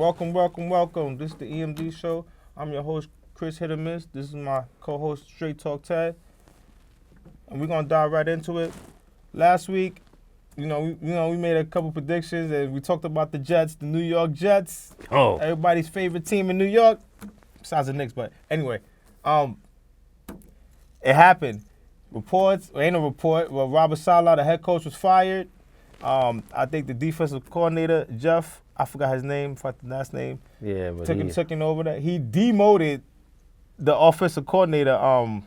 Welcome. This is the EMD show. I'm your host, Chris Hit or Miss. This is my co-host, Straight Talk Ted. And we're gonna dive right into it. Last week, we made a couple predictions and we talked about the Jets, the New York Jets. Oh. Everybody's favorite team in New York. Besides the Knicks, but anyway. It happened. Ain't no report. Well, Robert Saleh, the head coach, was fired. I think the defensive coordinator, Jeff, I forgot his name, the last name. Yeah, but took him over there. He demoted the offensive coordinator. I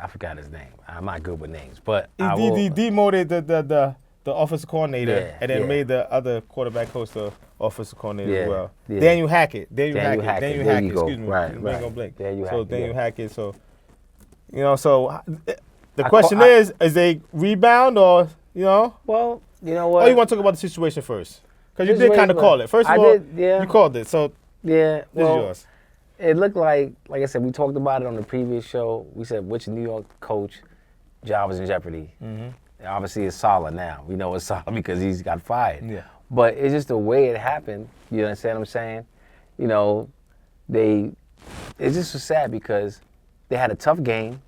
forgot his name. I'm not good with names, but he demoted the offensive coordinator and then made the other quarterback coach the offensive coordinator as well. Yeah. Daniel Hackett. Daniel Hackett. Excuse me. Right. Ain't gonna blink. Daniel Hackett. So, the question is they rebound or, Well, you know what? Or you want to talk about the situation first? Because you did kind of call it. First of all, you called it. So, this is yours. It looked like I said, we talked about it on the previous show. We said which New York coach job was in jeopardy. Mm-hmm. Obviously, it's Saleh now. We know it's Saleh because he's got fired. Yeah. But it's just the way it happened. You understand what I'm saying? It's just so sad because they had a tough game.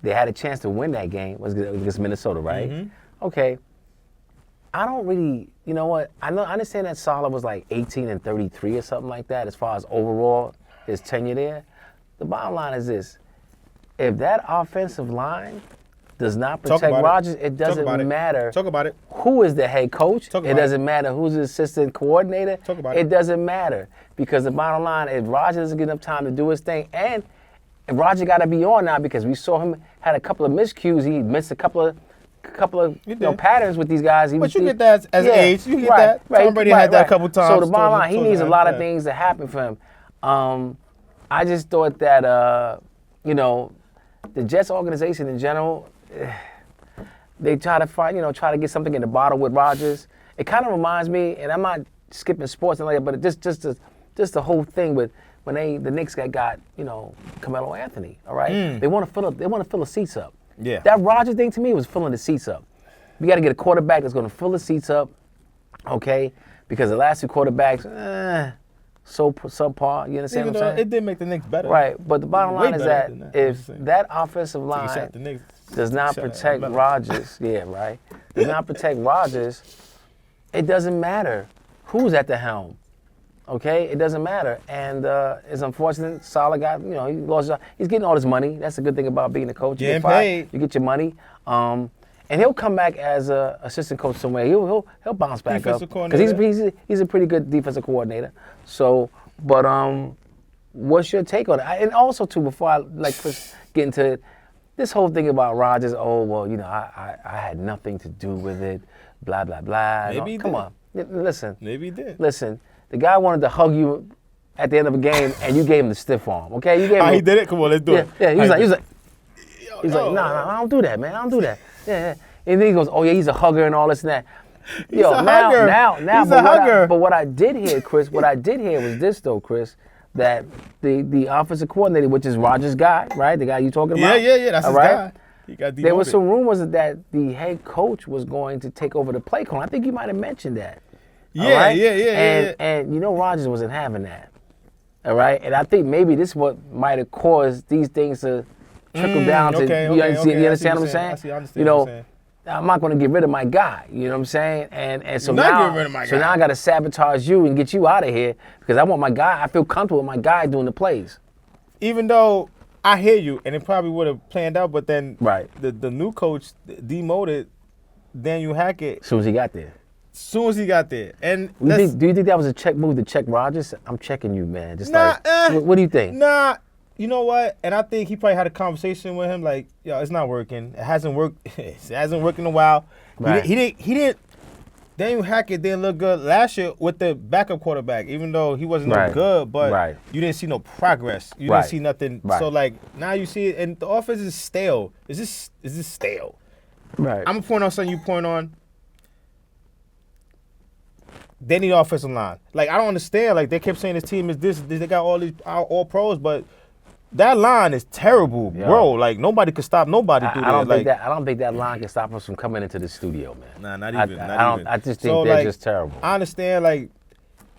They had a chance to win that game. It was against Minnesota, right? Mm-hmm. Okay. I don't really, you know what? I understand that Saleh was like 18-33 or something like that as far as overall his tenure there. The bottom line is this. If that offensive line does not protect Rodgers, it doesn't matter who is the head coach. It doesn't matter who's the assistant coordinator. It doesn't matter because the bottom line, if Rodgers doesn't get enough time to do his thing, and Rodgers got to be on now because we saw him had a couple of miscues. He missed a couple of patterns with these guys. But you get that as age. You get that. Tom Brady had that a couple times. So the bottom line, he needs a lot of things to happen for him. I just thought that, the Jets organization in general, they try to get something in the bottle with Rodgers. It kind of reminds me, and I'm not skipping sports and like that, but just the whole thing with when the Knicks got Carmelo Anthony. All right, they want to fill the seats up. Yeah, that Rodgers thing to me was filling the seats up. We got to get a quarterback that's going to fill the seats up, okay? Because the last two quarterbacks, so subpar. You understand what I'm saying? It did make the Knicks better. Right, but the bottom line is that if that offensive line does not protect Rodgers, does not protect Rodgers, it doesn't matter who's at the helm. Okay, it doesn't matter, and it's unfortunate. Saleh got, he lost. He's getting all his money. That's the good thing about being a coach. You get paid. You get your money, and he'll come back as a assistant coach somewhere. He'll bounce back up because he's a pretty good defensive coordinator. So, but what's your take on it? And also too, before I get into it, this whole thing about Rodgers. Oh well, I had nothing to do with it. Blah blah blah. Maybe he come on, listen. Maybe he did. Listen. The guy wanted to hug you at the end of a game, and you gave him the stiff arm. Okay, you gave him. He did it. Come on, let's do it. Yeah, he's like, nah, I don't do that, man. I don't do that. Yeah. And then he goes, oh yeah, he's a hugger and all this and that. He's a hugger. Now, he's a hugger. But what I did hear, Chris, was this though, Chris, that the offensive coordinator, which is Rodgers' guy, right, the guy you talking about. Yeah, that's his guy. He got demoted. There was some rumors that the head coach was going to take over the play call. I think you might have mentioned that. Yeah. And Rodgers wasn't having that. All right? And I think maybe this is what might have caused these things to trickle down to, you understand what I'm saying? I understand what you're saying. I'm not going to get rid of my guy, you know what I'm saying? And so now I got to sabotage you and get you out of here because I want my guy, I feel comfortable with my guy doing the plays. Even though I hear you, and it probably would have planned out, but then the new coach demoted Daniel Hackett. As soon as he got there. And do you think that was a check move to check Rodgers? I'm checking you, man. What do you think? Nah, you know what? And I think he probably had a conversation with him like, yo, it's not working. It hasn't worked. It hasn't worked in a while. Right. He didn't. Daniel Hackett didn't look good last year with the backup quarterback, even though he wasn't no good. But you didn't see no progress. You didn't see nothing. Right. So now you see it, and the offense is stale. Is this stale? Right. I'm gonna point on something you point on. They need offensive line. I don't understand. They kept saying this team is this. They got all pros, but that line is terrible, bro. Nobody could stop nobody. I don't think that line can stop us from coming into the studio, man. Nah, not even. I just think they're just terrible. I understand.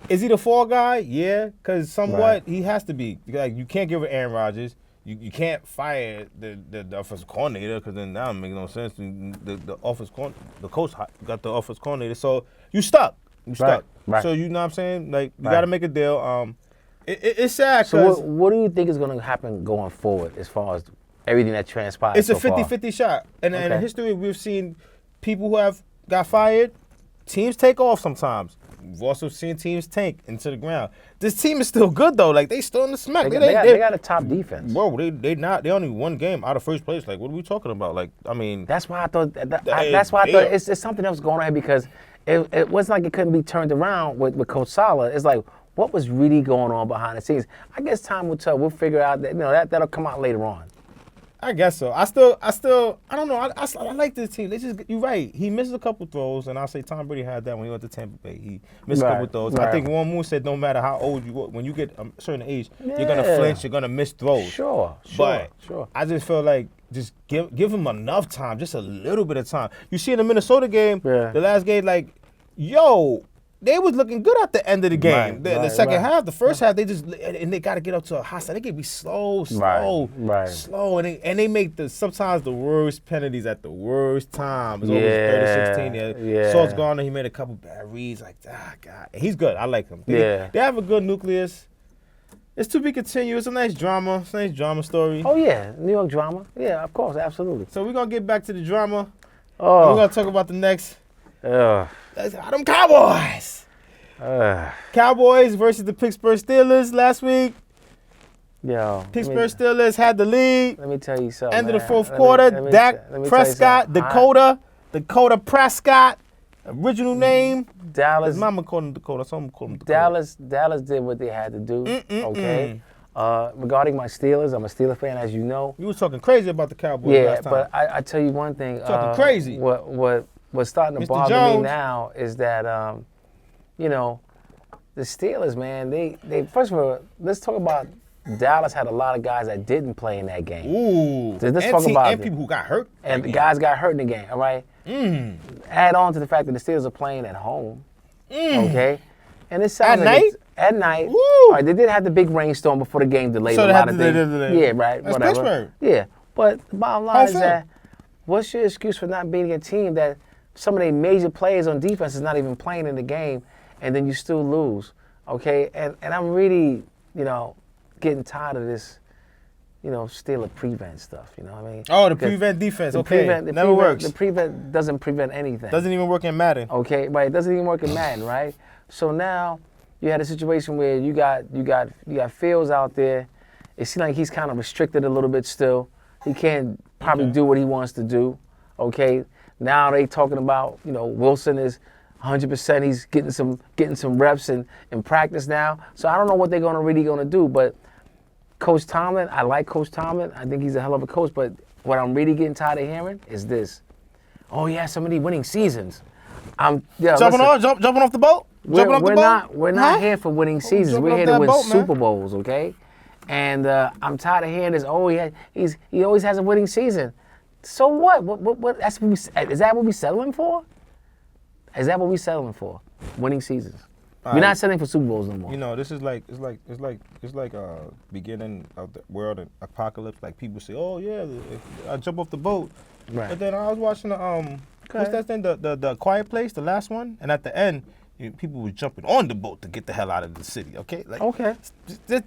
Is he the fall guy? Yeah, because somewhat he has to be. Like, you can't give it Aaron Rodgers. You can't fire the offensive coordinator because then that don't make no sense. The coach got the offensive coordinator, so you stuck. You stuck. Right. So you know what I'm saying? Like, you got to make a deal. It's sad. So what do you think is going to happen going forward as far as everything that transpired? It's so a 50-50 shot. And in history, we've seen people who have got fired. Teams take off sometimes. We've also seen teams tank into the ground. This team is still good though. Like, they still in the smack. They got a top defense. Bro, they only one game out of first place. Like, what are we talking about? Like, I mean, that's why I thought. That's why I thought it's something else going on here because it wasn't like it couldn't be turned around with Coach Saleh. It's like, what was really going on behind the scenes? I guess time will tell. We'll figure out that that'll come out later on. I guess so. I don't know. I like this team. You're right. He missed a couple throws, and I'll say Tom Brady had that when he went to Tampa Bay. He missed a couple throws. Right. I think Warren Moon said no matter how old you are, when you get a certain age, you're gonna flinch. You're gonna miss throws. Sure. I just feel like just give him enough time, just a little bit of time. You see in the Minnesota game, the last game, like, they was looking good at the end of the game. The second half, the first half, they got to get up to a high side. They can be slow, and they make sometimes the worst penalties at the worst time. It's always 30-16. Yeah. Salt's gone, and he made a couple bad reads. Like, God, he's good. I like him. They have a good nucleus. It's to be continued. It's a nice drama. It's a nice drama story. Oh yeah, New York drama. Yeah, of course, absolutely. So we're gonna get back to the drama. We're gonna talk about the next. Them Cowboys. Cowboys versus the Pittsburgh Steelers last week. Pittsburgh Steelers had the lead. Let me tell you something. End of the fourth quarter. Dak Prescott, Dakota Prescott, original name. Dallas. His mama called him Dakota. Someone called him Dakota. Dallas did what they had to do. Okay. Regarding my Steelers, I'm a Steelers fan, as you know. You was talking crazy about the Cowboys last time. But I tell you one thing. Talking crazy. What's starting to bother me now is that, the Steelers, man, they first of all, let's talk about Dallas had a lot of guys that didn't play in that game. Ooh. Let's talk about and people who got hurt. And the guys got hurt in the game, all right? Add on to the fact that the Steelers are playing at home, okay? And it sounds at night. All right, they did have the big rainstorm before the game delayed a lot of things. Yeah, right, That's whatever. Pittsburgh. Yeah, but the bottom line is that what's your excuse for not beating a team that some of their major players on defense is not even playing in the game, and then you still lose, okay? And I'm really, getting tired of this, Steeler prevent stuff, you know what I mean? Oh, the prevent defense, never works. The prevent doesn't prevent anything. Doesn't even work in Madden. Okay, right, it doesn't even work in Madden, right? So now you had a situation where you got Fields out there. It seems like he's kind of restricted a little bit still. He can't probably do what he wants to do, okay? Now they talking about, Wilson is 100%. He's getting some reps in practice now. So I don't know what they're really gonna do. But Coach Tomlin, I like Coach Tomlin. I think he's a hell of a coach. But what I'm really getting tired of hearing is this: oh yeah, some of these winning seasons. Jumping off the boat. We're not here for winning seasons. We're here to win Super Bowls, okay? And I'm tired of hearing this. Oh, he always has a winning season. So what? What? Is that what we settling for? Is that what we settling for? Winning seasons. We're not settling for Super Bowls no more. This is like beginning of the world and apocalypse. Like, people say, oh yeah, I jump off the boat. Right. But then I was watching what's that thing? The Quiet Place, the last one, and at the end, people were jumping on the boat to get the hell out of the city. Okay. Like, okay.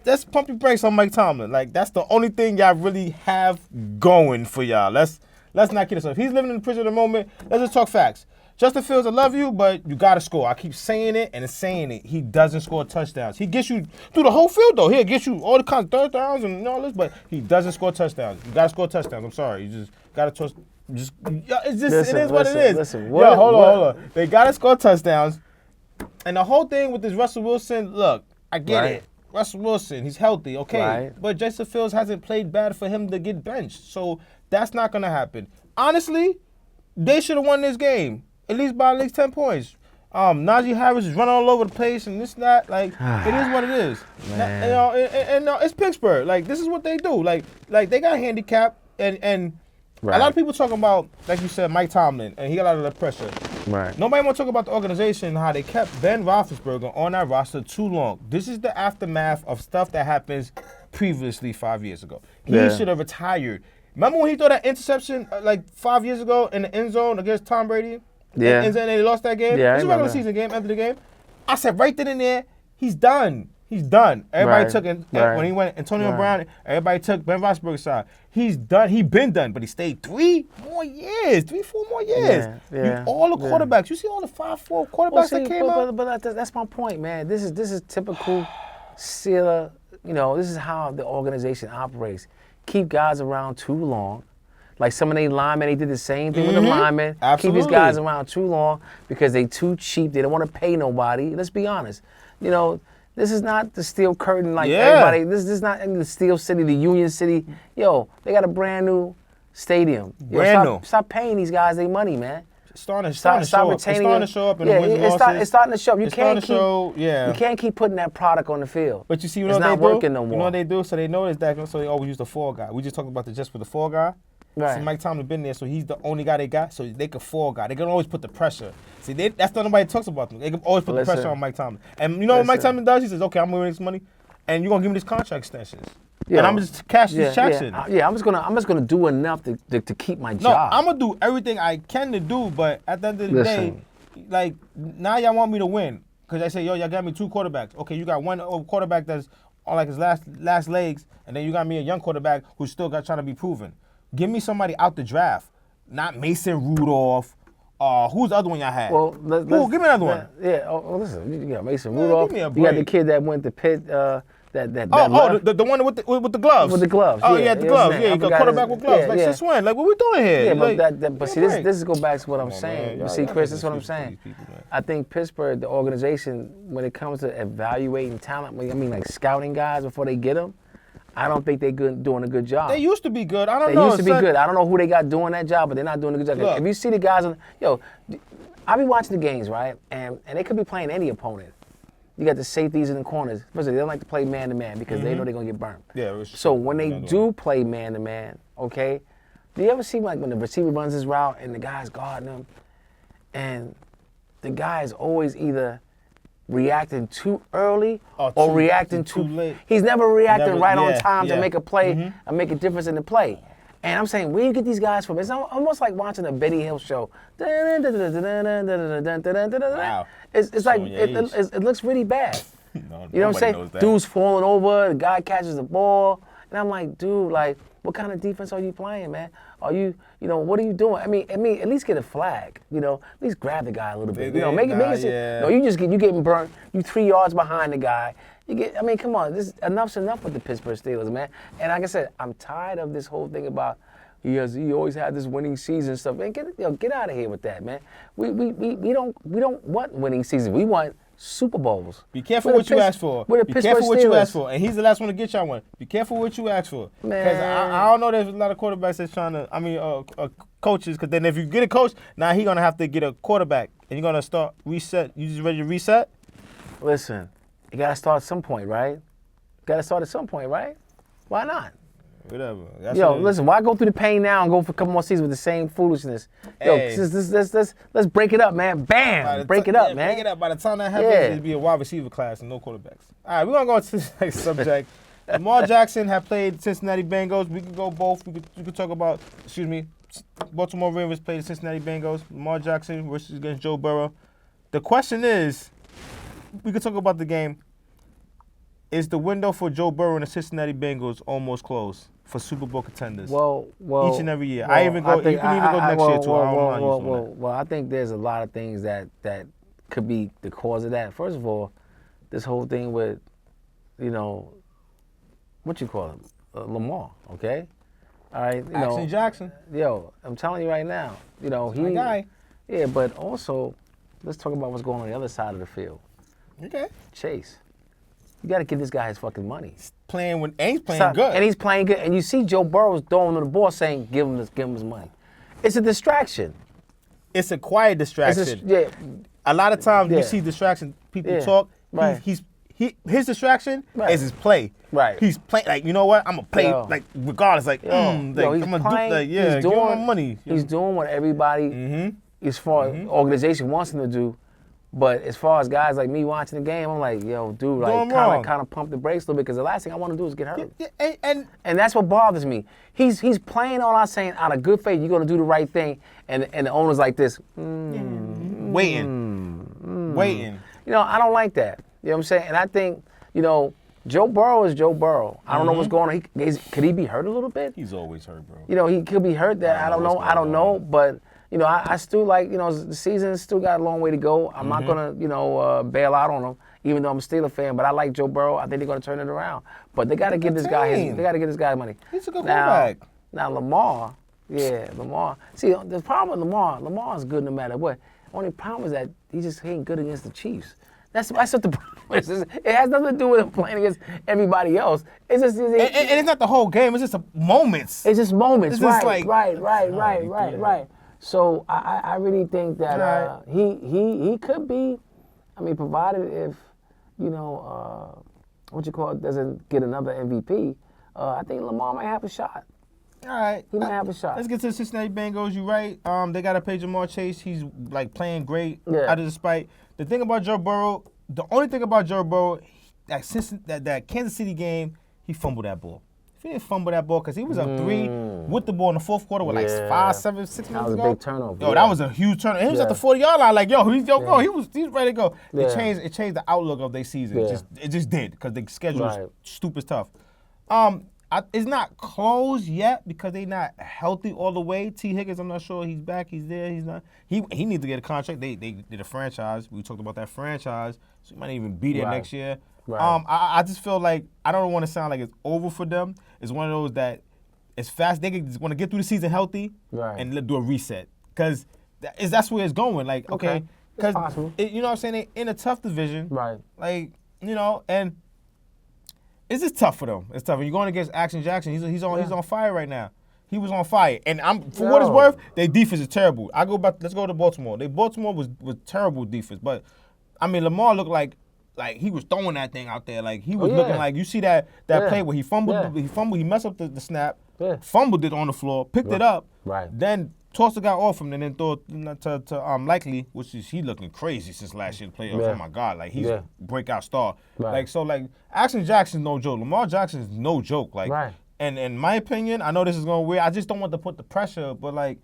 Let's pump your brakes on Mike Tomlin. Like, that's the only thing y'all really have going for y'all. Let's not kid ourselves. He's living in the prison at the moment. Let's just talk facts. Justin Fields, I love you, but you got to score. I keep saying it and saying it. He doesn't score touchdowns. He gets you through the whole field, though. He'll get you all the kinds of third downs and all this, but he doesn't score touchdowns. You got to score touchdowns. I'm sorry. You just got to trust. It is what it is. Listen, hold on. They got to score touchdowns. And the whole thing with this Russell Wilson, look, I get it. Russell Wilson, he's healthy, okay. Right. But Justin Fields hasn't played bad for him to get benched. So that's not going to happen. Honestly, they should have won this game. At least 10 points. Najee Harris is running all over the place and this and that. Like, it is what it is. And it's Pittsburgh. Like, this is what they do. Like they got a handicap and a lot of people talking about, like you said, Mike Tomlin, and he got a lot of the pressure. Right. Nobody want to talk about the organization, how they kept Ben Roethlisberger on that roster too long. This is the aftermath of stuff that happens previously 5 years ago. He should have retired. Remember when he threw that interception like 5 years ago in the end zone against Tom Brady? Yeah. And they lost that game? Yeah, It was a regular season game, after the game. I said right then and there, he's done. He's done. Everybody took it when he went Antonio Brown. Everybody took Ben Roethlisberger's side. He's done. He been done, but he stayed 3 more years, 4 more years. All the quarterbacks. You see all the 5'4" quarterbacks that came out. But that's my point, man. This is typical Steeler. You know, this is how the organization operates. Keep guys around too long. Like some of the linemen, they did the same thing with the linemen. Absolutely. Keep these guys around too long because they too cheap. They don't want to pay nobody. Let's be honest. You know. This is not the steel curtain like everybody. This is not the Steel City, the Union City. Yo, they got a brand new stadium. Stop paying these guys their money, man. It's starting to show up in the wins and losses. It's starting to show up. You can't keep putting that product on the field. But you see what it's they do? It's not working no more. You know what they do? So they notice that, so they always use the fall guy. We just talked about the just for the fall guy. Right. See, Mike Tomlin been there, so he's the only guy they got, so they could fall guy. They can always put the pressure. See, that's not nobody talks about them. They can always put the pressure on Mike Tomlin. And you know what Mike Tomlin does? He says, okay, I'm going to win this money, and you're going to give me these contract extensions. And I'm going to just cash these checks in. I'm just gonna do enough to keep my job. No, I'm going to do everything I can to do, but at the end of the day, like, now y'all want me to win. Because I say, yo, y'all got me 2 quarterbacks. Okay, you got one quarterback that's on like his last legs, and then you got me a young quarterback who's still trying to be proven. Give me somebody out the draft, not Mason Rudolph. Who's the other one y'all had? Well, give me another one. Yeah. Oh, listen, you got Mason Rudolph. Give me a you got the kid that went to Pitt. The one with the gloves. With the gloves. Oh yeah, the gloves. Yeah, you got quarterback with gloves. Like since when? Like what we doing here? Yeah, but see, this go back to what I'm saying. You see, Chris, this is what I'm saying. I think Pittsburgh, the organization, when it comes to evaluating talent, I mean like scouting guys before they get them. I don't think they're doing a good job. They used to be good. I don't know. They used to be good. I don't know who they got doing that job, but they're not doing a good job. Look. If you see the guys, I be watching the games, right? And they could be playing any opponent. You got the safeties in the corners. Especially they don't like to play man-to-man because they know they're going to get burnt. Yeah. So when they do play man-to-man, okay, do you ever see like when the receiver runs his route and the guy's guarding him, and the guy is always either reacting too early or reacting too late. He's never reacting on time to make a play and make a difference in the play. And I'm saying, where you get these guys from? It's almost like watching a Benny Hill show. Wow. It's like, it looks really bad. No, you know what I'm saying? Dude's falling over, the guy catches the ball. And I'm like, dude, like, what kind of defense are you playing, man? Are you what are you doing? I mean, at least get a flag. At least grab the guy a little bit. Make it. No, you getting burnt. You 3 yards behind the guy. Come on. Enough's enough with the Pittsburgh Steelers, man. And like I said, I'm tired of this whole thing about he always had this winning season stuff. Man, get out of here with that, man. We don't want winning seasons. We want Super Bowls. Be careful what you ask for. Be careful what you ask for. And he's the last one to get y'all one. Be careful what you ask for. Because I don't know there's a lot of quarterbacks that's trying to, coaches, because then if you get a coach, now he's going to have to get a quarterback. And you're going to start reset. You just ready to reset? Listen, you got to start at some point, right? Why not? Whatever. Listen, why go through the pain now and go for a couple more seasons with the same foolishness? Let's break it up, man. Bam! Break it up, man. Break it up. By the time that happens, it'll be a wide receiver class and no quarterbacks. All right, we're going to go to the next subject. Lamar Jackson have played Cincinnati Bengals. We could go both. We could talk about, Baltimore Ravens played the Cincinnati Bengals. Lamar Jackson versus against Joe Burrow. The question is, we could talk about the game. Is the window for Joe Burrow and the Cincinnati Bengals almost closed for Super Bowl contenders? Well, each and every year. You can even go next year too. Well, I think there's a lot of things that could be the cause of that. First of all, this whole thing with, what you call him, Lamar. Okay, all right. Jackson. Yo, I'm telling you right now. My guy. Yeah, but also, let's talk about what's going on the other side of the field. Okay. Chase. You got to give this guy his fucking money. He's playing good. And he's playing good. And you see Joe Burrow throwing to the ball saying, give him his money. It's a distraction. It's a quiet distraction. A lot of times you see distraction. People talk. Right. His distraction is his play. Right. He's playing like, you know what? I'm gonna play regardless. Like, he's I'm gonna playing, give him my money. He's doing what everybody as far as organization wants him to do. But as far as guys like me watching the game, I'm like, yo, dude, like kind of pump the brakes a little bit because the last thing I want to do is get hurt. And that's what bothers me. He's playing on our saying out of good faith, you're gonna do the right thing, and the owner's like this, waiting. You know, I don't like that. You know what I'm saying? And I think, you know, Joe Burrow is Joe Burrow. I don't know what's going on. Could he be hurt a little bit? He's always hurt, bro. You know, he could be hurt. That I don't know. But you know, I still like, you know, the season still got a long way to go. I'm not gonna, you know, bail out on him, even though I'm a Steelers fan. But I like Joe Burrow. I think they're gonna turn it around. But they gotta give this guy money. He's a good quarterback. Now Lamar, Lamar. See, the problem with Lamar is good no matter what. Only problem is that he ain't good against the Chiefs. That's what the problem is. It has nothing to do with him playing against everybody else. It's just and it's not the whole game. It's just moments. It's just moments. It's just like, Right. So I really think that he could be. I mean, provided if you know doesn't get another MVP, I think Lamar might have a shot. All right. He might have a shot. Let's get to the Cincinnati Bengals. You're right. They got to pay Jamar Chase. He's like playing great out of the spite. The thing about Joe Burrow, the only thing about Joe Burrow, that Kansas City game, he fumbled that ball. If he didn't fumble that ball, because he was up 3 with the ball in the fourth quarter with like 5, 7, 6 minutes ago. That was a big turnover. Yo, that was a huge turnover. He was at the 40-yard line like, yo, he's ready to go. It changed the outlook of their season. It just did, because the schedule was stupid tough. It's not closed yet because they're not healthy all the way. T. Higgins, I'm not sure he's back. He's there. He's not. He needs to get a contract. They did a franchise. We talked about that franchise, so he might even be there next year. Right. I just feel like I don't want to sound like it's over for them. It's one of those that it's fast. They want to get through the season healthy and do a reset because that's where it's going. Like okay, because you know what I'm saying, they in a tough division. Right. Like you know and. It's just tough for them. It's tough. When you're going against Action Jackson, he's on fire right now. He was on fire. And for what it's worth, their defense is terrible. Let's go to Baltimore. Baltimore was terrible defense. But I mean Lamar looked like he was throwing that thing out there. Like he was looking like you see that play where he fumbled, he messed up the snap, fumbled it on the floor, picked it up, then tossed the guy off him and then throw it to Likely, which is he looking crazy since last year's playoffs. Oh my God, like he's a breakout star. Like so, like Action Jackson's no joke. Lamar Jackson is no joke. Like, and in my opinion, I know this is going weird. I just don't want to put the pressure, but like,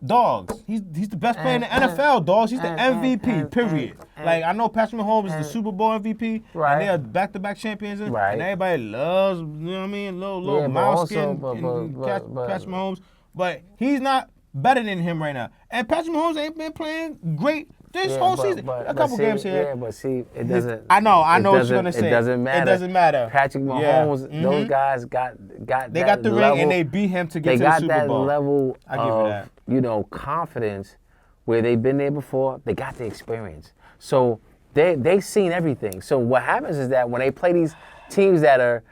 dogs, he's the best player in the NFL. Dogs, he's the MVP. Period. Like I know Patrick Mahomes is the Super Bowl MVP, and they are back-to-back champions, and everybody loves, you know what I mean, little mouse skin Patrick Mahomes, but he's not better than him right now. And Patrick Mahomes ain't been playing great this whole season. A couple games here. Yeah, but see, it doesn't. I know what you're gonna say. It doesn't matter. It doesn't matter. Patrick Mahomes, those guys got they got the ring and they beat him to get to the Super Bowl. They got that level of you know, confidence where they've been there before. They got the experience. So they've seen everything. So what happens is that when they play these teams that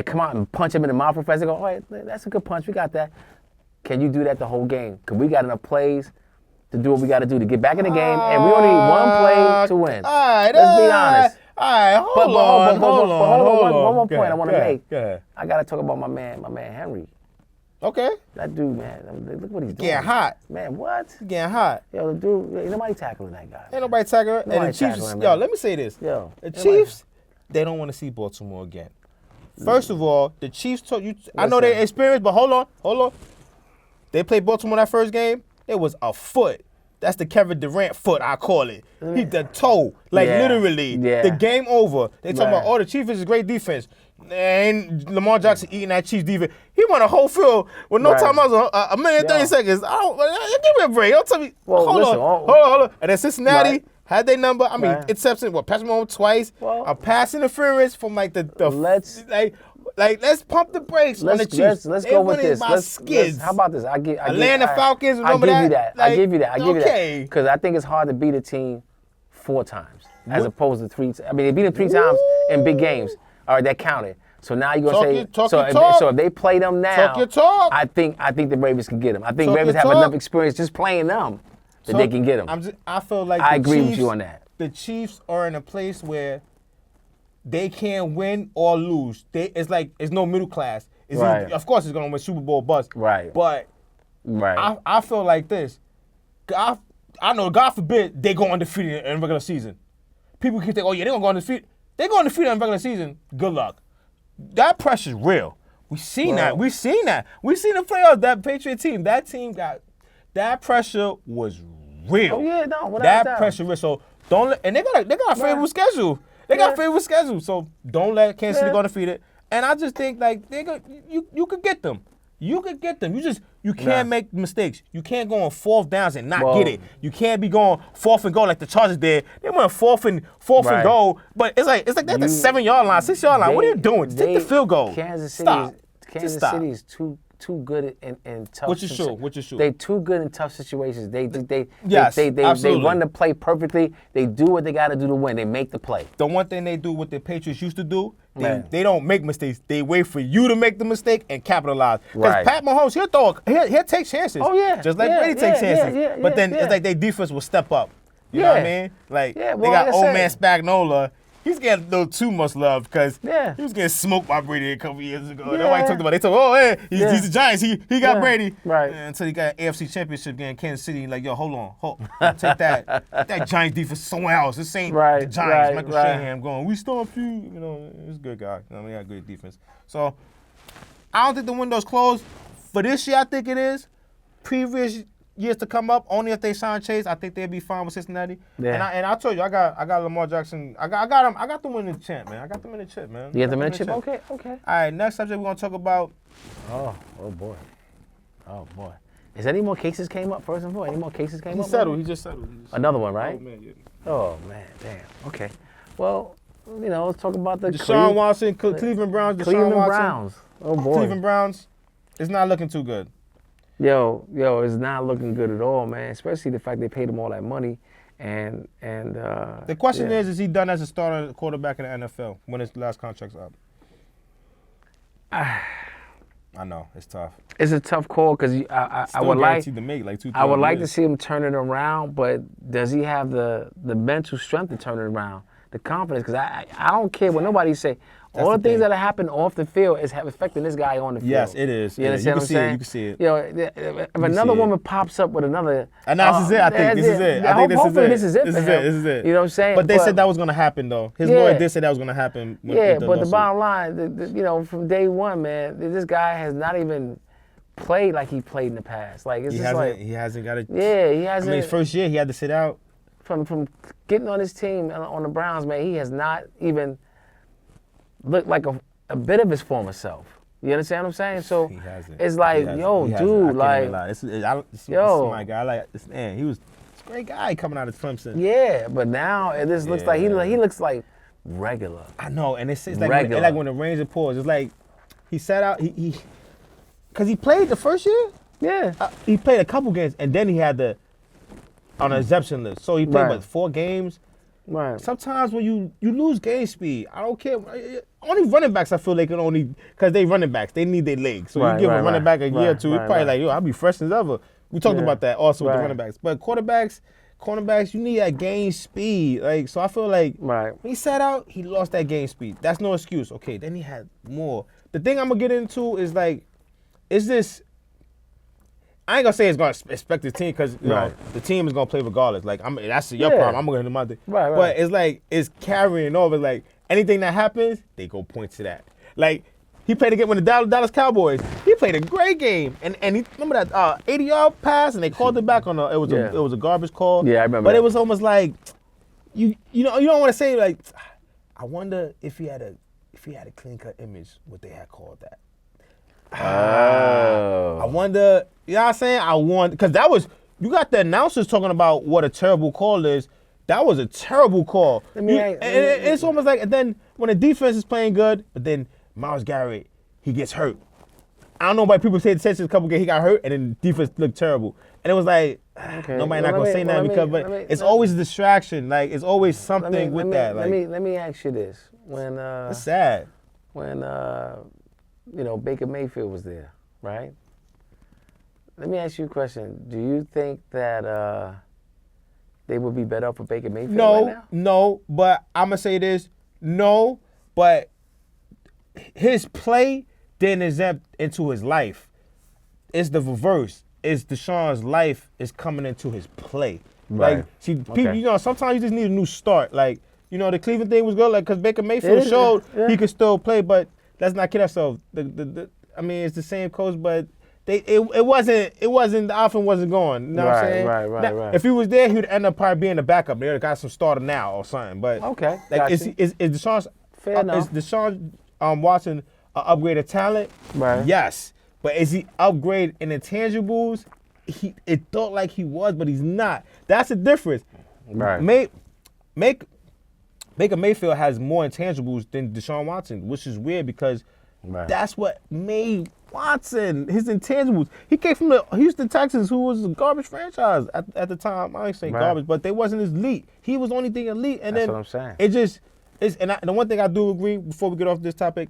come out and punch them in the mouth, professor, go, all right, that's a good punch. We got that. Can you do that the whole game? Because we got enough plays to do what we got to do to get back in the game, and we only need one play to win. All right, let's be honest. All right, hold on. One more point I want to make. Go ahead. I got to talk about my man Henry. Okay. That dude, man, look what he's doing. Getting hot. Man, what? He's getting hot. Yo, the dude, ain't nobody tackling that guy. Ain't nobody tackling him. And the Chiefs, let me say this. The Chiefs, they don't want to see Baltimore again. First of all, the Chiefs told you. I know they're experienced, but hold on. They played Baltimore that first game. It was a foot. That's the Kevin Durant foot, I call it. The toe, literally. The game over. They talking about, the Chiefs is a great defense. And Lamar Jackson eating that Chiefs defense. He won a whole field with no timeouts, a minute and 30 seconds. Give me a break. Don't tell me. Hold on. And then Cincinnati had their number. I mean, interception. Patrick Mahomes twice. A pass interference from let's pump the brakes on the Chiefs. Let's go with this. How about this? Atlanta Falcons, remember that? I give you that. Because I think it's hard to beat a team 4 times as opposed to 3. I mean, they beat them 3 times in big games. All right, that counted. So now you're going to say, so if they play them now, I think the Ravens can get them. I think Ravens have enough experience just playing them that they can get them. I feel like I agree with you on that. The Chiefs are in a place where they can't win or lose. It's like it's no middle class. Of course, it's gonna win Super Bowl bust. Right. But I feel like this. I know, God forbid, they go undefeated in regular season. People keep thinking, oh yeah, they're gonna go undefeated. They go undefeated in regular season. Good luck. That pressure's real. We seen that. We seen the playoffs. That Patriot team. That team got that pressure was real. Oh yeah, no, without that doubt. pressure real. So don't let, and they got a favorable schedule. They got a favorable schedule. So don't let Kansas City go undefeated. And I just think like you could get them. You could get them. You can't make mistakes. You can't go on 4th downs and not get it. You can't be going 4th and goal like the Chargers did. They went 4th and goal, but it's like they're at the 7-yard line, 6-yard line. What are you doing? Take the field goal. Kansas City is too good in tough. Which is true. They too good in tough situations. They absolutely. run the play perfectly. They do what they got to do to win. They make the play. The one thing they do what the Patriots used to do, they don't make mistakes. They wait for you to make the mistake and capitalize. Because Pat Mahomes, he'll take chances. Oh yeah, just like Brady takes chances. But then it's like their defense will step up. You know what I mean? Like they got old man Spagnuolo. He's getting a little too much love because he was getting smoked by Brady a couple years ago. Nobody talked about it. They talk, oh, hey, he's the Giants. He got Brady. Right. Until he got an AFC Championship game, Kansas City. Like, yo, hold on. Take that. That Giants defense somewhere else. This ain't the Giants. Michael Shanahan going, we stomped you. You know, he's a good guy. You know, he got great defense. So, I don't think the window's closed. For this year, I think it is. Previous years to come up, only if they sign Chase, I think they'd be fine with Cincinnati. Yeah. And I told you, I got Lamar Jackson. I got them winning the champ, man. I got them in the chip, man. You got them in the chip? Okay. All right, next subject we're gonna talk about. Oh boy. Is any more cases came up? First and foremost, any more cases came up? He just settled. Another one, right? Oh man, damn. Okay. Well, let's talk about the Deshaun Watson, Cleveland Browns. Cleveland Browns. Oh boy. Cleveland Browns. It's not looking too good. Yo, it's not looking good at all, man. Especially the fact they paid him all that money, and the question is he done as a starter quarterback in the NFL when his last contract's up? I know it's tough. It's a tough call because I would like to make like 2. I would like to see him turn it around, but does he have the mental strength to turn it around, the confidence? Because I don't care what nobody say. All the things that are happening off the field is affecting this guy on the field. Yes, it is. You understand what I'm saying? You can see it. If another woman pops up with another... And this is it. I think this is it. Hopefully this is it for him. This is it. You know what I'm saying? But they said that was going to happen, though. His lawyer did say that was going to happen. But the bottom line, from day one, man, this guy has not even played like he played in the past. Like he hasn't got it. Yeah, he hasn't. I mean, his first year, he had to sit out. From getting on his team on the Browns, man, he has not even looked like a bit of his former self. You understand what I'm saying? So it's like, dude, like, my guy, like, man, he was a great guy coming out of Clemson. Yeah, but now it just looks like he looks like regular. I know, and it's like when the Ranger pours, it's like he sat out, because he played the first year. Yeah, he played a couple games, and then he had on an exemption list. So he played 4 games. Right. Sometimes when you lose game speed, I don't care. Only running backs I feel they can because they running backs. They need their legs. So you give a running back a year or two, he's probably like, I'll be fresh as ever. We talked about that also with the running backs. But cornerbacks, you need that game speed. Like, so I feel like when he sat out, he lost that game speed. That's no excuse. Okay, then he had more. The thing I'm going to get into is like, is this... I ain't gonna say it's gonna expect the team because the team is gonna play regardless. Like that's your problem. I'm gonna hit them out there. Right. But it's like it's carrying over. Like anything that happens, they go point to that. Like he played against when the Dallas Cowboys. He played a great game, and he remember that 80-yard pass, and they called it back on it was a garbage call. Yeah, I remember. But it was almost like you don't want to say like I wonder if he had a clean cut image what they had called that. I wonder, you know what I'm saying? Because that was, you got the announcers talking about what a terrible call is. That was a terrible call. It's almost like, and then when the defense is playing good, but then Myles Garrett, he gets hurt. I don't know why people say the Texans a couple games, he got hurt, and then the defense looked terrible. And it was like, nobody not going to say that because, but it's always a distraction. Like, it's always something with that. Let me ask you this. It's sad. When, Baker Mayfield was there, right? Let me ask you a question. Do you think that they would be better off for Baker Mayfield right now? No, but I'm going to say this. No, but his play didn't exempt into his life. It's the reverse. It's Deshaun's life is coming into his play. Right. Like, see, Okay. people, sometimes you just need a new start. Like, the Cleveland thing was good, like, because Baker Mayfield showed he could still play, but let's not kid ourselves. I mean, it's the same coach, but it wasn't the offense wasn't going. You know what I'm saying? Right. If he was there, he would end up probably being the backup. They would have got some starter now or something. But Okay, like, is gotcha. Deshaun Fair enough. is Deshaun Watson an upgraded talent? Right. Yes, but is he upgraded in intangibles? It felt like he was, but he's not. That's the difference. Right. Baker Mayfield has more intangibles than Deshaun Watson, which is weird because that's what made Watson his intangibles. He came from the Houston Texans, who was a garbage franchise at the time. I ain't say garbage, but they wasn't as elite. He was the only thing elite, and that's then what I'm saying. it just is. And the one thing I do agree before we get off this topic,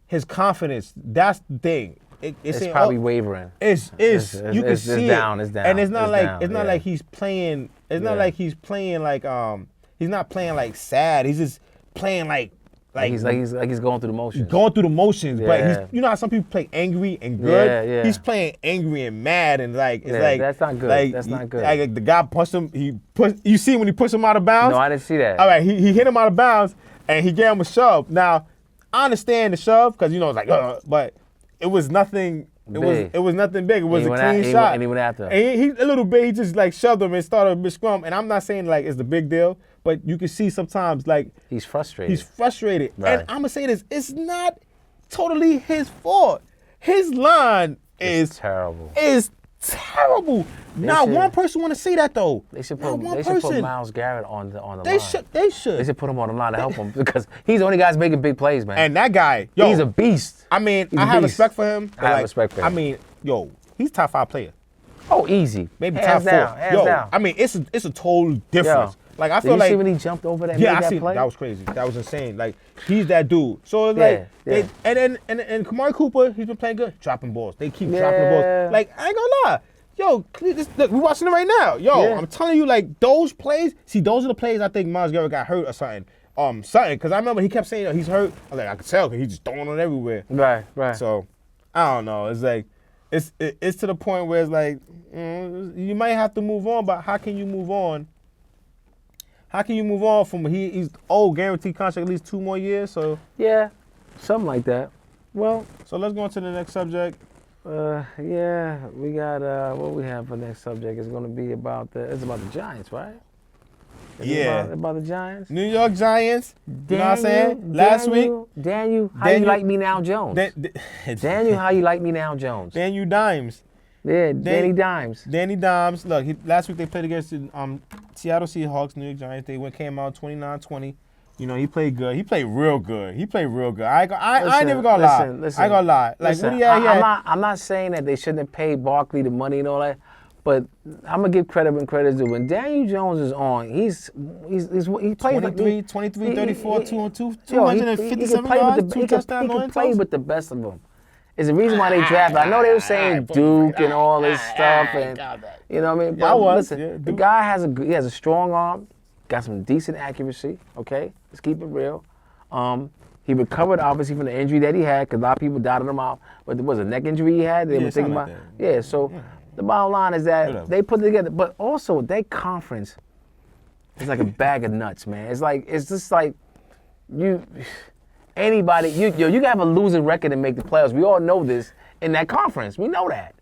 his confidence. That's the thing. It's probably wavering. You can see it's down, it, it's down. and it's not It's not like he's playing. It's not like he's playing like he's not playing like sad. He's just playing like he's going through the motions. Going through the motions, but Yeah. you know how some people play angry and good. Yeah. He's playing angry and mad, and like it's like that's not good. Like, That's not good. Like the guy punched him. You see when he pushed him out of bounds. No, I didn't see that. All right, he hit him out of bounds, and he gave him a shove. Now I understand the shove because it's like, but it was nothing. It was nothing big. It was a clean shot. And he went after him. And he a little bit. He just like shoved him and started a big scrum. And I'm not saying like it's the big deal, but you can see sometimes like he's frustrated. And I'm gonna say this: it's not totally his fault. His line is terrible. Not one person want to see that though. They should Not put one put person. Miles Garrett on the line. They should. They should put him on the line to help him because he's the only guy making big plays, man. And that guy, he's a beast. I mean, He's I a have beast. respect for him. I have respect for him. I mean, he's top 5 player. Oh, easy. Maybe hands top 4. down, hands down. I mean, it's a total difference. Like I Did feel you like see when he jumped over that? I made that seen play? that was crazy. That was insane. Like he's that dude. So it's like and Kamari Cooper, he's been playing good, dropping balls. They keep dropping the balls. Like I ain't gonna lie. Yo, look, we watching it right now. Yo, I'm telling you, like those plays. See, those are the plays I think Miles Garrett got hurt or something. Because I remember he kept saying he's hurt. I was like, I could tell because he's just throwing it everywhere. Right. So I don't know. It's like it's to the point where it's like you might have to move on, but how can you move on? How can you move on from he's old, guaranteed contract at least 2 more years? So yeah, something like that. Well, so let's go on to the next subject. We got what we have for next subject is going to be about the Giants, right? About the Giants. New York Giants. You know what I'm saying? Last week. Daniel, how you like me now, Jones? Daniel, how you like me now, Jones? Daniel Dimes. Yeah, Danny Dimes. Danny Dimes. Look, last week they played against the Seattle Seahawks, New York Giants. They came out 29-20. You know, he played good. He played real good. I ain't never gonna lie. I ain't gonna lie. Like, listen, what do you have? I'm not saying that they shouldn't have paid Barkley the money and all that, but I'm gonna give credit when credit's due. When Daniel Jones is on, he plays 23, 34, 257 yards, 2 touchdowns, he can play with the best of them. It's the reason why they drafted. I know they were saying Duke and all this stuff, and you know what I mean. But listen, the guy has a strong arm, got some decent accuracy. Okay, let's keep it real. He recovered obviously from the injury that he had, because a lot of people doubted him out. But there was a neck injury he had. They were thinking about. So the bottom line is that they put it together, but also their conference is like a bag of nuts, man. It's just like anybody, you can have a losing record and make the playoffs. We all know this in that conference. We know that.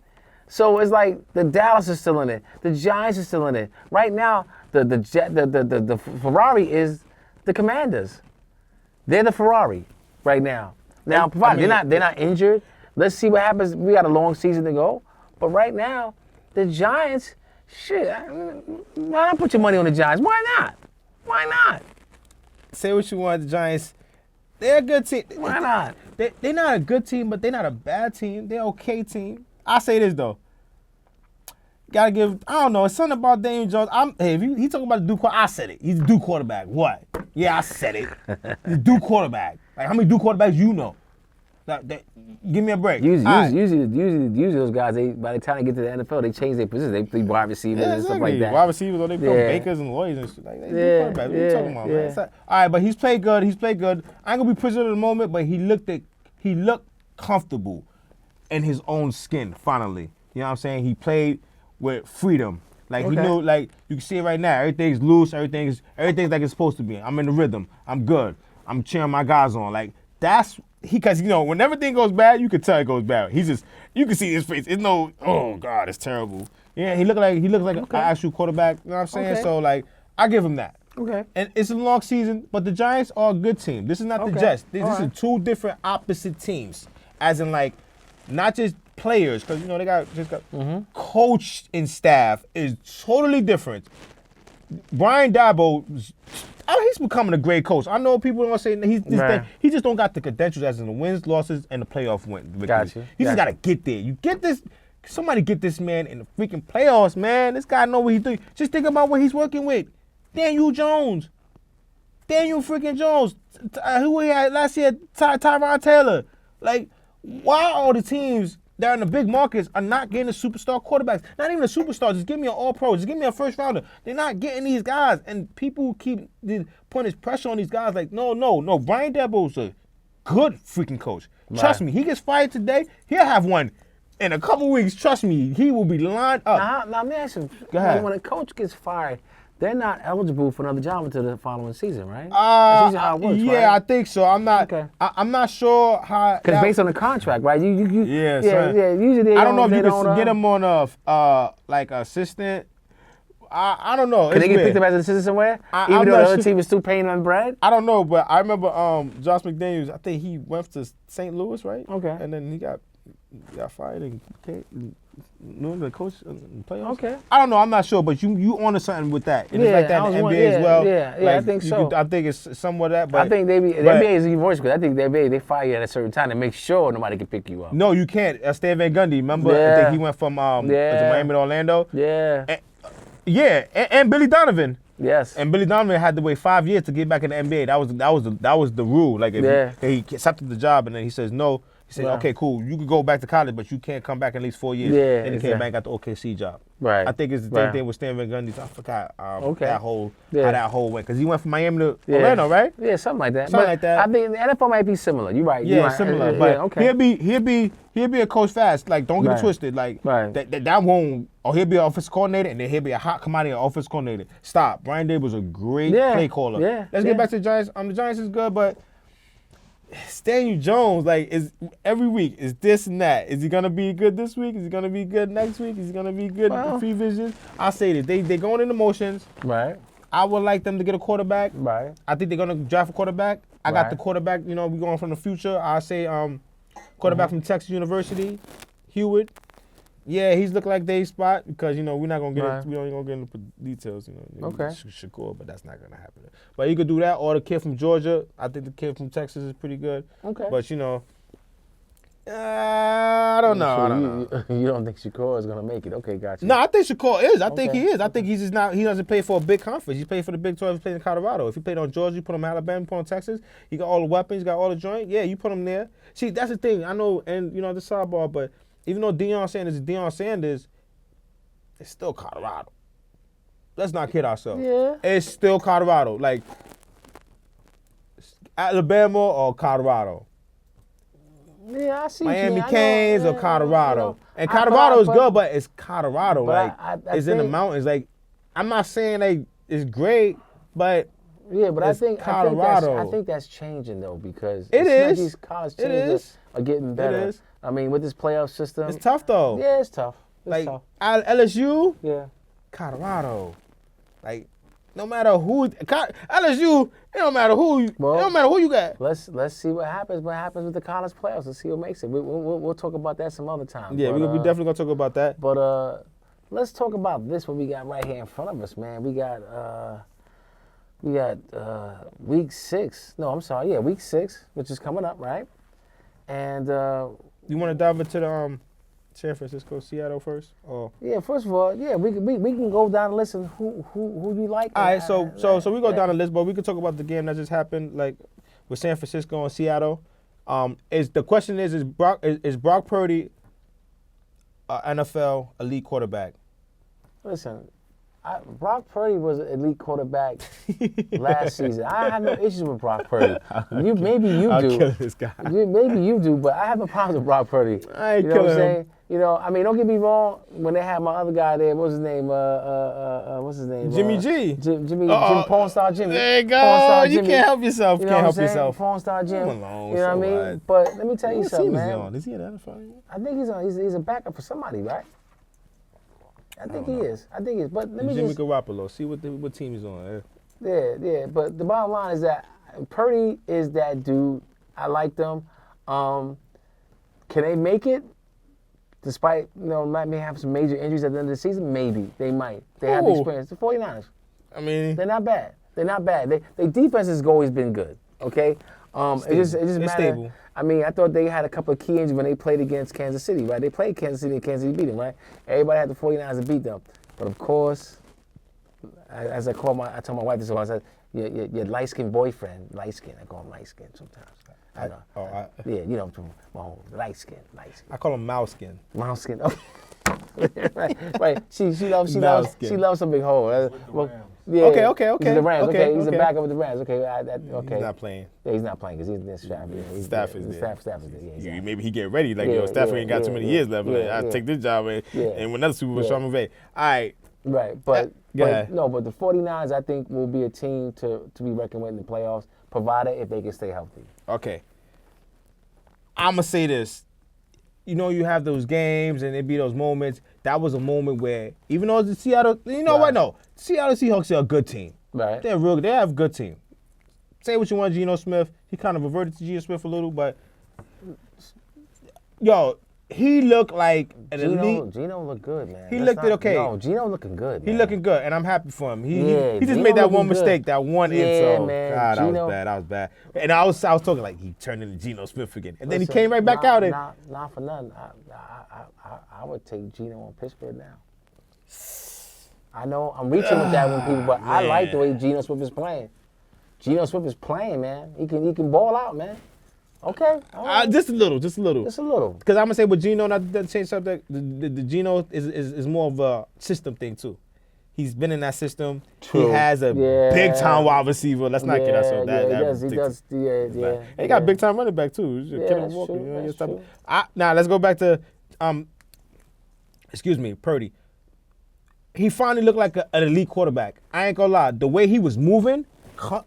So it's like the Dallas is still in it. The Giants are still in it. Right now, the Ferrari is the Commanders. They're the Ferrari right now. Now, they're not injured. Let's see what happens. We got a long season to go. But right now, the Giants, why not put your money on the Giants? Why not? Why not? Say what you want, the Giants. They're a good team. Why not? They're not a good team, but they're not a bad team. They're an okay team. I say this, though. Gotta give, I don't know, it's something about Daniel Jones. If he talking about the Duke quarterback, I said it. He's a Duke quarterback. What? Yeah, I said it. He's a Duke quarterback. Like, how many Duke quarterbacks you know? Give me a break. Usually those guys, by the time they get to the NFL, they change their position. They play wide receivers and stuff like that. Wide receivers, or they play Bakers and lawyers and shit. Like, they do quarterbacks. What are you talking about, man? All right, but he's played good. I ain't gonna be pushing at the moment, but he looked comfortable in his own skin, finally. You know what I'm saying? He played with freedom. Like he knew, like you can see it right now. Everything's loose. Everything's like it's supposed to be. I'm in the rhythm. I'm good. I'm cheering my guys on. Like that's because when everything goes bad, you can tell it goes bad. You can see his face. It's no, oh God, it's terrible. Yeah, he looked like an actual quarterback. You know what I'm saying? Okay. So like, I give him that. Okay. And it's a long season, but the Giants are a good team. This is not the Jets. This is two different opposite teams, as in like, not just players, because they got coach and staff is totally different. Brian Dabo, he's becoming a great coach. I know people are saying he just don't got the credentials as in the wins, losses, and the playoff win. Gotcha. He just got to get there. You get this. Somebody get this man in the freaking playoffs, man. This guy know what he's doing. Just think about what he's working with. Daniel freaking Jones. Who we had last year? Tyrod Taylor. Like, why all the teams that are in the big markets are not getting the superstar quarterbacks? Not even a superstar. Just give me an all-pro. Just give me a first rounder. They're not getting these guys. And people keep putting this pressure on these guys like, no. Brian Daboll's a good freaking coach. Right. Trust me. He gets fired today. He'll have one in a couple weeks. Trust me. He will be lined up. Now, let me ask you. Go ahead. When a coach gets fired, they're not eligible for another job until the following season, right? That's usually how it works, yeah, right? I think so. I'm not. Okay. I'm not sure how. Because based on the contract, right? Usually they I don't know if you can get him on a like assistant. I don't know. Can they get picked up as an assistant somewhere? Even though the other team is still paying them bread? I don't know, but I remember Josh McDaniels. I think he went to St. Louis, right? Okay. And then he got fired and the coach in the playoffs. Okay. I don't know. I'm not sure, but you onto something with that. And it's like that in the NBA as well. Yeah, like, I think so. I think it's somewhat that. But I think the NBA is even worse because I think the NBA, they fire you at a certain time to make sure nobody can pick you up. No, you can't. Stan Van Gundy, remember? I think he went from Miami to Orlando. Yeah. And Billy Donovan. Yes. And Billy Donovan had to wait 5 years to get back in the NBA. That was the rule. Like if he accepted the job and then he says no. He said, okay, cool. You could go back to college, but you can't come back in at least 4 years. Yeah, and he came back and got the OKC job. Right. I think it's the same thing with Stan Van Gundy. I forgot how that whole went. Because he went from Miami to Orlando, right? Yeah, something like that. Something like that. I think the NFL might be similar. You're right. Yeah, similar. But he'll be a coach fast. Like, don't get it twisted. Like, that won't, or he'll be an offensive coordinator, and then he'll be a hot commodity offensive coordinator. Stop. Brian Daboll was a great play caller. Yeah. Let's get back to the Giants. The Giants is good, but Daniel Jones, like, is every week is this and that. Is he gonna be good this week? Is he gonna be good next week? Is he gonna be good in free vision? I say this. They going in the motions. Right. I would like them to get a quarterback. Right. I think they're gonna draft a quarterback. I got the quarterback. We going from the future. I say quarterback from Texas University, Hewitt. Yeah, he's looking like Dave's spot because we're not gonna get we ain't gonna get into details. Okay. Shakur, but that's not gonna happen. But you could do that, or the kid from Georgia. I think the kid from Texas is pretty good. Okay. But I don't know. You don't think Shakur is gonna make it? Okay, gotcha. No, I think Shakur is. I think he is. I think he's just not. He doesn't play for a big conference. He played for the Big 12. He played in Colorado. If he played on Georgia, you put him in Alabama, you put him in Texas. He got all the weapons. Got all the joint. Yeah, you put him there. See, that's the thing. I know, and the sidebar, but even though Deion Sanders is Deion Sanders, it's still Colorado. Let's not kid ourselves. Yeah. It's still Colorado. Like, Alabama or Colorado. Yeah, I see. Miami Canes or Colorado. And Colorado is good, but it's Colorado. But like, it's in the mountains. Like, I'm not saying like it's great, but but I think that's changing though because it is. Like these college teams are getting better. It is. I mean, with this playoff system, it's tough though. Yeah, it's tough. LSU, Colorado. Like, no matter who LSU, it don't matter who you got. Let's see what happens. What happens with the college playoffs? Let's see what makes it. We'll talk about that some other time. Yeah, we definitely gonna talk about that. But let's talk about this. What we got right here in front of us, man. We got week 6. No, I'm sorry. Yeah, week 6, which is coming up, right? And you want to dive into the San Francisco, Seattle first? Or? Yeah, first of all, we can go down the list and who you like. All right, so we go down the list, but we can talk about the game that just happened, like with San Francisco and Seattle. The question is Brock Purdy NFL elite quarterback? Listen, Brock Purdy was an elite quarterback last season. I have no issues with Brock Purdy. Maybe you do. I'll kill this guy. Maybe you do, but I have no problems with Brock Purdy. I ain't you know what I'm killing him. saying? You know, I mean, don't get me wrong. When they had my other guy there, what's his name? Jimmy G. Jimmy, Porn Star Jimmy. There you go. Porn Star You Jimmy. can't help yourself. You You know can't what help I'm saying? yourself. Porn Star Jim. Come along, you know so what I mean? what? But let me tell you What something, team is he man. on? Is he an NFL? I think he's a backup for somebody, right? I think he is. But let me Jimmy just Garoppolo. See what team he's on. yeah. But the bottom line is that Purdy is that dude. I like them. Can they make it? Despite, might may have some major injuries at the end of the season, maybe they might. They have the experience. The 49ers. I mean, they're not bad. Their defense has always been good. Okay, it just matters. Stable. I mean, I thought they had a couple of key injuries when they played against Kansas City, right? They played Kansas City and Kansas City beat them, right? Everybody had the 49ers to beat them, but of course, as I told my wife this once, I said, your light-skinned boyfriend, light-skinned. I call him light-skinned sometimes. Yeah, you know, light skin. I call him mouse skin. Mouse skin. Okay. right. She loves some big hole. Yeah. Okay. He's the Rams. Okay. He's the okay. backup of the Rams. Okay. Okay. He's not playing. Yeah, he's not playing because he's in this Stafford. Yeah, Stafford's there. Stafford's there. Yeah, exactly. Maybe he get ready. Like, Stafford ain't got too many years left. I'll take this job and win another Super Bowl. So I'm away. All right. Right. But the 49ers, I think, will be a team to be reckoned with in the playoffs, provided if they can stay healthy. Okay. I'm going to say this. You have those games and it be those moments. That was a moment where, even though the Seattle, what? No. Seattle Seahawks are a good team. Right. They have a good team. Say what you want, Geno Smith. He kind of reverted to Geno Smith a little, but, he looked like an elite. Geno looked good, man. He looked okay. No, Geno looking good, man. He looking good, and I'm happy for him. He just Geno made that one looking mistake, good. that one Yeah, insult. man. God, Geno, that was bad. And I was talking like he turned into Geno Smith again, and then he came right back out. And not for nothing. I would take Geno on Pittsburgh now. I know I'm reaching with that one, people, but I like the way Geno Smith is playing. Geno Smith is playing, man. He can ball out, man. Okay. Just a little. Just a little. Because I'm gonna say with Geno, not to change subject, the Geno is more of a system thing too. He's been in that system. True. He has a big time wide receiver. Let's not get ourselves he does. Yeah. He got big time running back too. That's true. That's true. Now let's go back to Purdy. He finally looked like an elite quarterback. I ain't gonna lie. The way he was moving,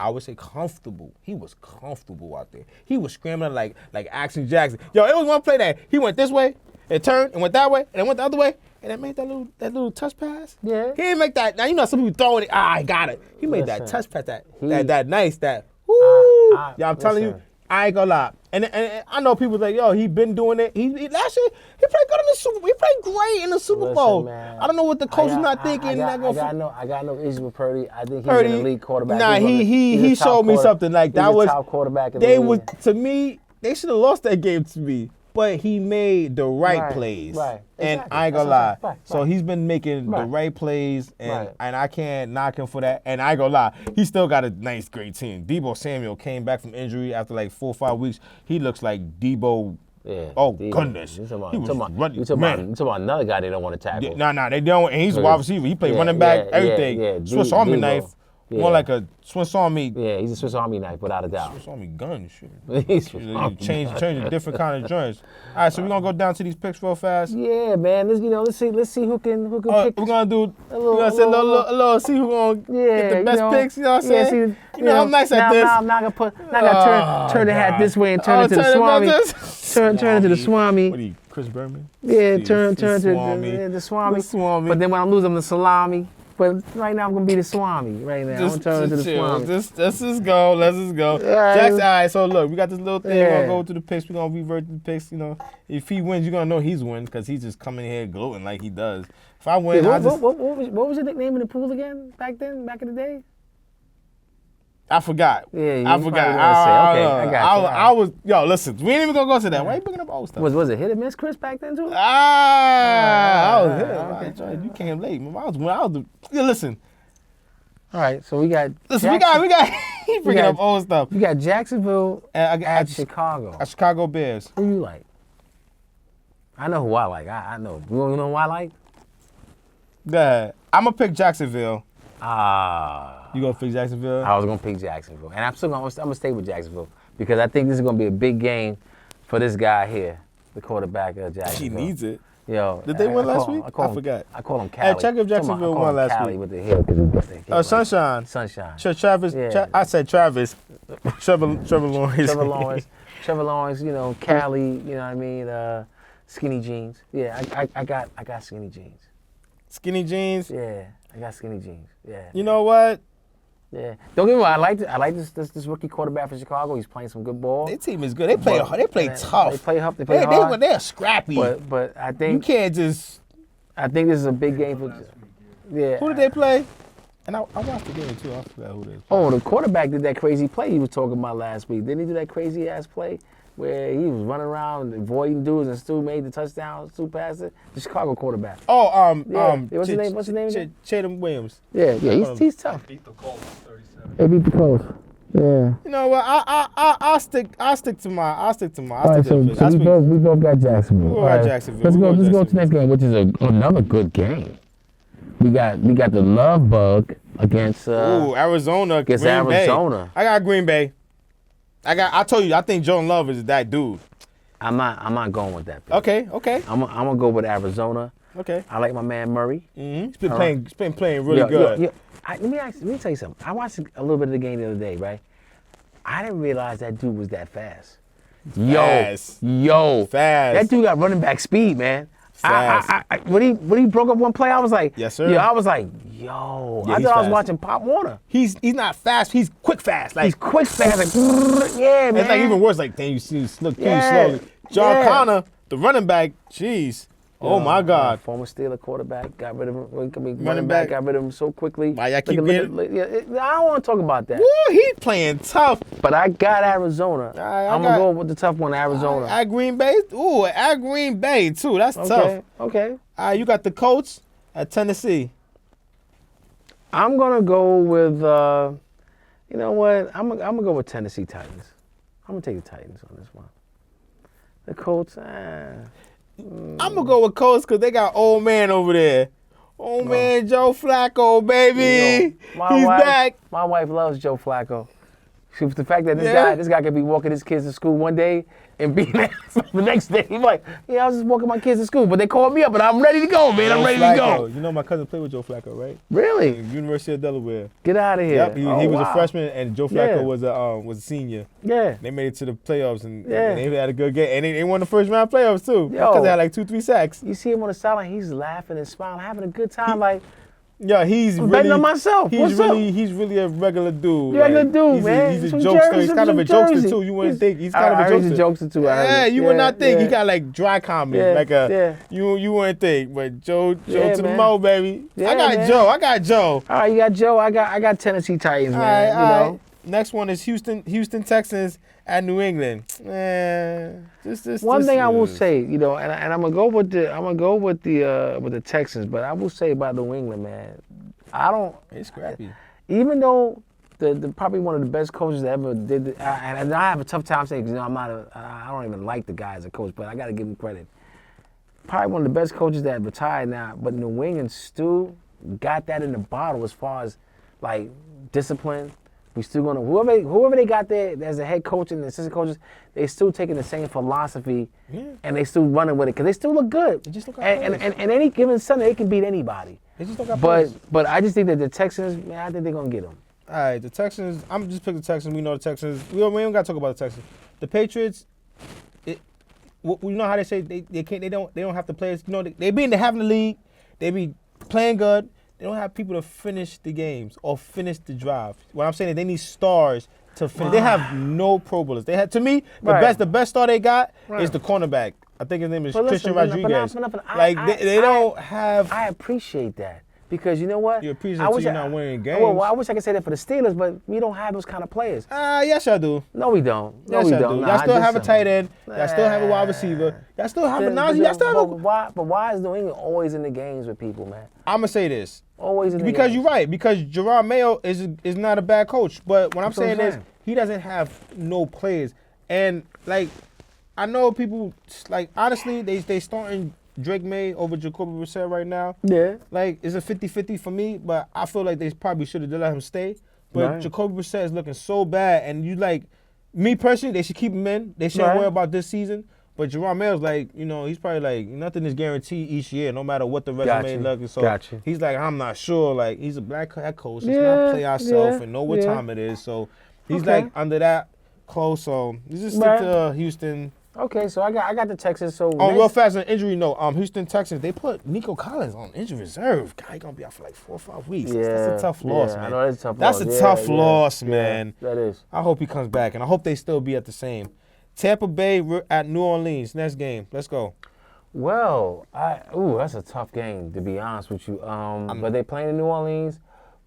I would say comfortable. He was comfortable out there. He was scrambling like Action Jackson. It was one play that he went this way, it turned and went that way, and it went the other way, and it made that little touch pass. Yeah. He didn't make that. Now some people throwing it. I got it. He made that touch pass. That nice. Woo. I'm telling you, I ain't gonna lie. And I know people like, he been doing it. He last year he played good in the Super Bowl. He played great in the Super Bowl. Man, I don't know what the coach is not thinking. I got no issue with Purdy. I think he's Purdy, an elite quarterback. Nah, he showed me something like that was top quarterback in the league. To me, they should have lost that game to me. But he made the right plays. Right. And Exactly. I ain't gonna lie. Right. So he's been making the right plays, and Right. I can't knock him for that. And I ain't gonna lie, he still got a nice, great team. Debo Samuel came back from injury after like 4 or 5 weeks. He looks like Debo. Yeah. Oh, Debo. goodness. You talking He was running. you talking about another guy they don't want to tackle. Nah, they don't. And he's a wide receiver. He played running back, everything. Yeah. Swiss Army Debo. knife. More like a Swiss Army. Yeah, he's a Swiss Army knife, without a doubt. Swiss Army gun, shit. Change Change a different kind of joints. All right, so we're gonna go down to these picks real fast. Yeah, man. Let's see who can pick. We're gonna do a little- we're gonna say see who gonna get the best picks. You know what I'm saying? I'm nice at this. I'm not gonna turn the hat this way and turn it to the Swami. Turn it to the Swami. What are you, Chris Berman? Yeah, turn the to Swami. the Swami. The Swami. But then when I lose, I'm the salami. But right now I'm gonna be the Swami. Right now, I'm gonna turn into the Swami. Let's just go. All right, so look, we got this little thing. We're gonna go to the picks. We're gonna revert to the picks. If he wins, you're gonna know he's win because he's just coming here gloating like he does. If I win, what was your nickname in the pool again back in the day? I forgot. Yeah, I forgot. Okay, I got you. I was listen. We ain't even gonna go to that. Why are you bringing up old stuff? Was it hit or miss, Chris, back then too? I was hit. Okay. You came late. Listen. All right, so we got. Listen, we got. He bringing up old stuff. You got Jacksonville at Chicago. At Chicago Bears. Who you like? I know who I like. I know. You want to know who I like? Yeah, I'm gonna pick Jacksonville. You gonna pick Jacksonville? I was gonna pick Jacksonville, and I'm gonna stay with Jacksonville because I think this is gonna be a big game for this guy here, the quarterback of Jacksonville. He needs it. Yo, Did they win last week? I forgot. I call him Cali. Check if Jacksonville won last Cali week. with the hill because he got the hill. Sunshine. Sunshine. Travis. Yeah. I said Travis. Trevor Lawrence. Trevor Lawrence. You know, Cali. You know what I mean? Skinny jeans. Yeah, I got skinny jeans. Skinny jeans. Yeah, I got skinny jeans. Yeah. You know what? Yeah. Don't get me wrong. I like this rookie quarterback for Chicago. He's playing some good ball. Their team is good. They play tough. They play tough. They play hard. They're scrappy. But I think you can't just. I think this is a big game for. Yeah. Who did they play? And I watched the game too. I forgot who they played. Oh, the quarterback did that crazy play he was talking about last week. Didn't he do that crazy ass play where he was running around avoiding dudes and Stu made the touchdown? Stu passed it. The Chicago quarterback. Oh, what's his name? What's his name? Again? Chatham Williams. Yeah, he's tough. Beat the Colts 37. They beat the Colts. Yeah. You know what? I'll stick to my. All right, so we both got Jacksonville. We both got Jacksonville. Let's go to the next game, which is another good game. We got the Love Bug against Arizona. Against Green Arizona. Bay. I got Green Bay. I told you, I think Jordan Love is that dude. I'm not going with that. Okay. I'm gonna go with Arizona. Okay. I like my man Murray. Mm-hmm. He's been playing really good. Let me tell you something. I watched a little bit of the game the other day, right? I didn't realize that dude was that fast. Fast. That dude got running back speed, man. When he broke up one play, I was like, yes, sir. I was like, yo. Yeah, I thought I was watching Pop Warner. He's not fast. He's quick fast. Like he's quick fast. Like, yeah, man. It's like even worse. Like then you see slowly. John Connor, the running back. Jeez. Oh my God. Former Steeler quarterback got rid of him. Running back got rid of him so quickly. Why y'all I keep don't want to talk about that. Woo, he playing tough. But I got Arizona. I'm gonna go with the tough one, Arizona. At Green Bay. Ooh, at Green Bay too. That's tough. Okay. You got the Colts at Tennessee. I'm gonna go with. You know what? I'm gonna go with Tennessee Titans. I'm gonna take the Titans on this one. The Colts. I'm gonna go with Colts because they got old man over there. Old man Joe Flacco, baby. He's back. My wife loves Joe Flacco. The fact that this guy could be walking his kids to school one day and be there the next day. He's like, I was just walking my kids to school, but they called me up, and I'm ready to go, man. I'm ready to go. You know my cousin played with Joe Flacco, right? Really? University of Delaware. Get out of here. Yep, he was a freshman, and Joe Flacco was a senior. Yeah. They made it to the playoffs, and they had a good game, and they won the first round playoffs too. Yo, because they had like 2-3 sacks. You see him on the sideline, he's laughing and smiling, having a good time, I'm betting on myself. He's really a regular dude. Regular dude, man. He's a jokester. He's kind of a jokester too. You wouldn't think he's kind of a jokester. He's a jokester too. Yeah, you would not think he got like dry comedy, you wouldn't think. But Joe to the mo, baby. Yeah, I got Joe. All right, you got Joe. I got Tennessee Titans, man. All right. Next one is Houston Texans at New England. One thing I will say, and I'm gonna go with the Texans, but I will say about New England, man, It's scrappy. Even though the probably one of the best coaches that ever did, and I have a tough time saying because I don't even like the guy as a coach, but I got to give him credit. Probably one of the best coaches that retired now, but New England still got that in the bottle as far as like discipline. We still gonna whoever they got there as a head coach and the assistant coaches, they still taking the same philosophy and they still running with it because they still look good. They just look and any given Sunday they can beat anybody. They just don't got but I just think that the Texans, man, I think they're gonna get them. All right, the Texans. I'm just picking the Texans. We know the Texans. We don't got to talk about the Texans. The Patriots. We know how they say they can't. They don't have to play. They be in the having the league. They be playing good. They don't have people to finish the games or finish the drive. What I'm saying is they need stars to finish. They have no Pro Bowlers. They had, to me, the best star they got is the cornerback. I think his name is Christian Rodriguez. They don't have. I appreciate that. Because you know what? You appreciate it you're not winning games. Well, I wish I could say that for the Steelers, but we don't have those kind of players. Yes, y'all do. No, we don't. Yes, we y'all don't. do. Y'all still have a tight end. Y'all still have a wide receiver. Y'all still have a Najee. Y'all still have a... But why is New England always in the games with people, man? I'm going to say this. Always in the games. Because you're right. Because Jerome Mayo is not a bad coach. But what I'm saying is he doesn't have no players. And, like, I know people, like, honestly, they starting Drake May over Jacoby Brissett right now. Yeah. Like, it's a 50-50 for me, but I feel like they probably should have let him stay. But Jacoby Brissett is looking so bad, and you like, me personally, they should keep him in. They shouldn't worry about this season. But Jerome Mills, like, he's probably like, nothing is guaranteed each year, no matter what the resume looks. So he's like, I'm not sure. Like, he's a black head coach. Let's not play ourselves and know what time it is. So he's like under that close. So he's just stick to Houston. Okay, so I got the Texans. So real fast on injury note, Houston Texans, they put Nico Collins on injury reserve. God, he's gonna be out for like 4 or 5 weeks. Yeah, that's a tough loss, man. I know that's a tough loss. That's a tough loss, man. Yeah, that is. I hope he comes back, and I hope they still be at the same. Tampa Bay at New Orleans. Next game. Let's go. Well, that's a tough game, to be honest with you. But they playing in New Orleans.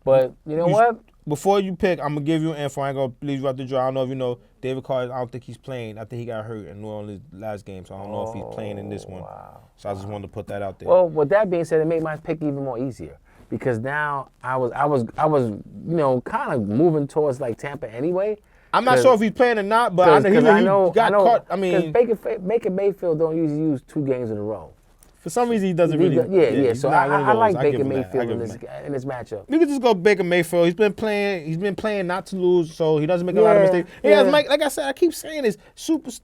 But you know what? Before you pick, I'm going to give you an info. I ain't going to leave you out the draw. I don't know if you know David Carr. I don't think he's playing. I think he got hurt in New Orleans last game, so I don't know if he's playing in this one. Wow. So I just wanted to put that out there. Well, with that being said, it made my pick even more easier because now I was kind of moving towards like Tampa anyway. I'm not sure if he's playing or not, but I know he got caught. I mean, Baker Mayfield don't usually use 2 games in a row. For some reason, he doesn't really. Yeah. So I like Baker Mayfield in this matchup. You could just go Baker Mayfield. He's been playing not to lose, so he doesn't make a lot of mistakes. He has Mike. Like I said, I keep saying this.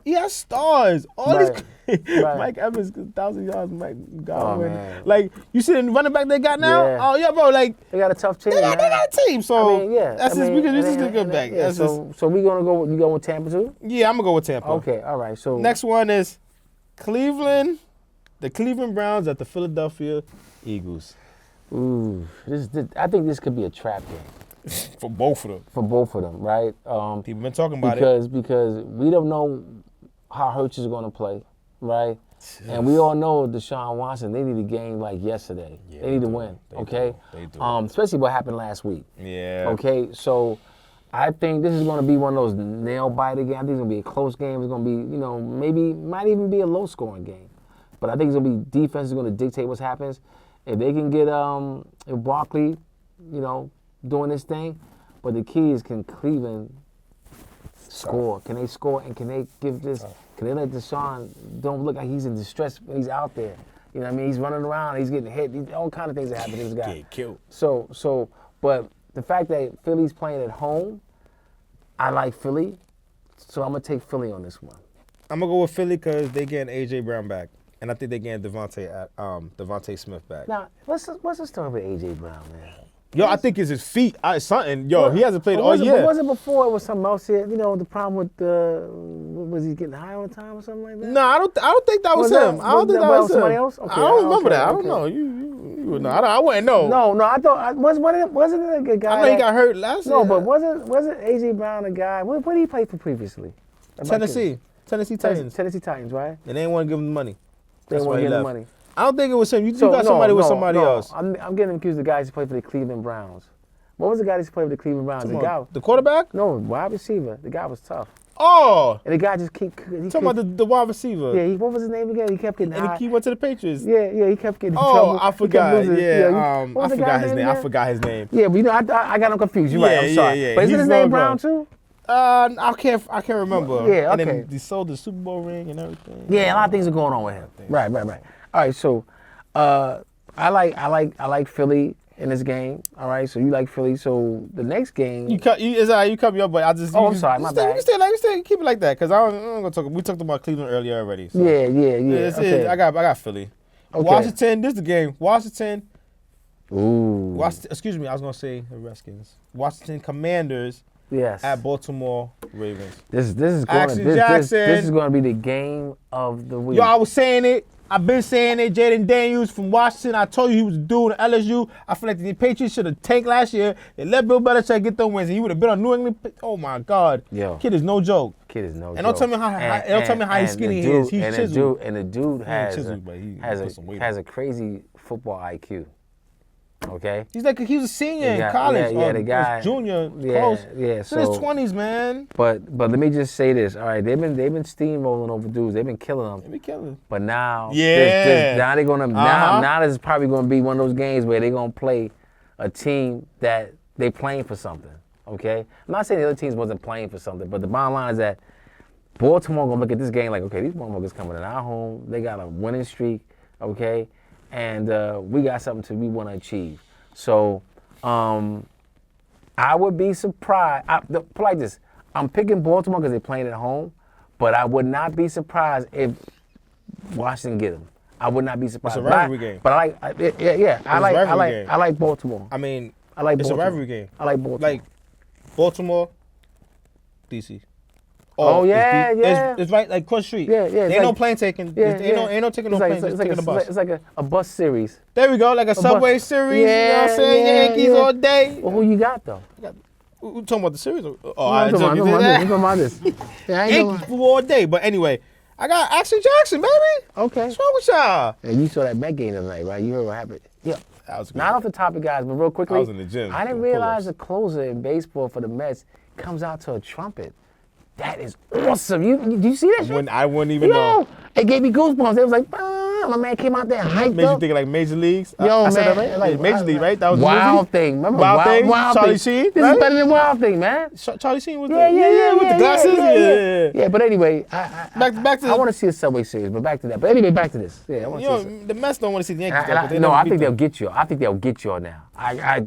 He has stars. All these. Mike Evans, 1,000 yards. Mike Godwin. Like you see the running back they got now. Yeah. Oh yeah, bro. Like they got a tough team. They got a team. So that's just because this is a good back. Yeah, so we gonna go. You going with Tampa too? Yeah, I'm gonna go with Tampa. Okay, all right. So next one is Cleveland. The Cleveland Browns at the Philadelphia Eagles. Ooh, I think this could be a trap game. For both of them. Right? People been talking about it. Because we don't know how Hurts is going to play, right? And we all know Deshaun Watson, they need a game like yesterday. Yeah, they need to win, okay? They do. Especially what happened last week. Yeah. Okay, so I think this is going to be one of those nail-biter games. I think it's going to be a close game. It's going to be, might even be a low-scoring game. But I think it's going to be defense is going to dictate what happens. If they can get Barkley, doing this thing, but the key is can Cleveland score? Can they score and can they give this? Can they let Deshaun don't look like he's in distress when he's out there? You know what I mean? He's running around, he's getting hit, all kind of things that happen to this guy. Get killed. But the fact that Philly's playing at home, I like Philly, so I'm gonna take Philly on this one. I'm gonna go with Philly because they getting AJ Brown back. And I think they're getting Devontae Smith back. Now, what's the story with A.J. Brown, man? Yo, I think it's his feet. Something. Yo, he hasn't played all year. Was it before it was something else here? The problem with was he getting high on time or something like that? No, I don't think that was him. I don't think that was him. Somebody else? Okay, I don't remember that. I don't know. You would know. I wouldn't know. No, I thought wasn't it a guy? I know he got hurt last year. No, but wasn't A.J. Brown a guy? Where did he play for previously? Tennessee Titans. Tennessee Titans, right? And they didn't want to give him the money. They want to give him money. I don't think it was him. You got somebody with somebody else. I'm getting accused of the guys who played for the Cleveland Browns. What was the guy who played for the Cleveland Browns? The quarterback? No, wide receiver. The guy was tough. Oh! And the guy just talking about the wide receiver. Yeah, what was his name again? He kept getting high. And he went to the Patriots. Yeah, he kept getting in trouble. I forgot. I forgot his name. I forgot his name. Yeah, but I got him confused. You're right. I'm sorry. Yeah. But isn't his name Brown too? I can't remember. Yeah, okay. And then he sold the Super Bowl ring and everything. Yeah, a lot of things are going on with him. Right. All right, so I like Philly in this game. All right, so you like Philly. So the next game, you cut me up, but I just. I'm sorry, my bad. You stay, keep it like that, because I'm gonna talk. We talked about Cleveland earlier already. So. Yeah. Okay. I got Philly. Okay. Washington. This is the game. Washington. Ooh. Excuse me. I was gonna say the Redskins. Washington Commanders. Yes. At Baltimore Ravens. This is going to be the game of the week. Yo, I was saying it. I've been saying it. Jaden Daniels from Washington. I told you he was a dude at LSU. I feel like the Patriots should have tanked last year. They let Bill Belichick get them wins, and he would have been on New England. Oh my God. Yo. Kid is no joke. And don't tell me how he's skinny he is. He's chiseled. And the dude has a crazy football IQ. Okay. He's like he was a senior in college. Yeah, the guy. Junior, close. Yeah. So in his 20s, man. But let me just say this. All right, they've been steamrolling over dudes. They've been killing them. They be killing. But now, now they're gonna now this is probably gonna be one of those games where they're gonna play a team that they playing for something. Okay. I'm not saying the other teams wasn't playing for something, but the bottom line is that Baltimore gonna look at this game like, okay, these motherfuckers coming in our home. They got a winning streak. Okay. And we got something we want to achieve. So I would be surprised. Put like this, I'm picking Baltimore because they're playing at home, but I would not be surprised if Washington get them. I would not be surprised. It's a rivalry game. But I like, I like Baltimore. I mean, I like it's Baltimore. a rivalry game. I like Baltimore. Like Baltimore, DC. Oh, yeah, yeah. It's right like cross the street. Yeah. There ain't no plane taking. Yeah, Ain't no taking no plane. Just taking a bus. It's like a bus series. There we go, like a Subway series. Yeah, you know what I'm saying? yeah, Yankees all day. Well, who you got though? We talking about the series? I'm talking about this. Yeah, I ain't Yankees all day. But anyway, I got Action Jackson, baby. Okay. What's wrong with y'all? And you saw that Met game tonight, right? You heard what happened? Yeah. That was good. Not off the topic, guys, but real quickly. I was in the gym. I didn't doing realize pull-ups. the closer in baseball for the Mets comes out to a trumpet. That is awesome. You see that shit? I wouldn't even know. Yo, it gave me goosebumps. It was like, my man came out there hyped Made you up. think like Major Leagues? Yo, I said man, that right? like, Major League, right? That was the Wild movie? Thing. Remember Wild Thing? Charlie Thing? Sheen, This right? is better than Wild Thing, man. Charlie Sheen with Yeah, the glasses? Yeah. Yeah, but anyway, Back to I want to see a Subway series, but back to that. But anyway, back to this. Yeah, I want You to see know, the Mets don't want to see the Yankees. I think they'll get you. I think they'll get you now.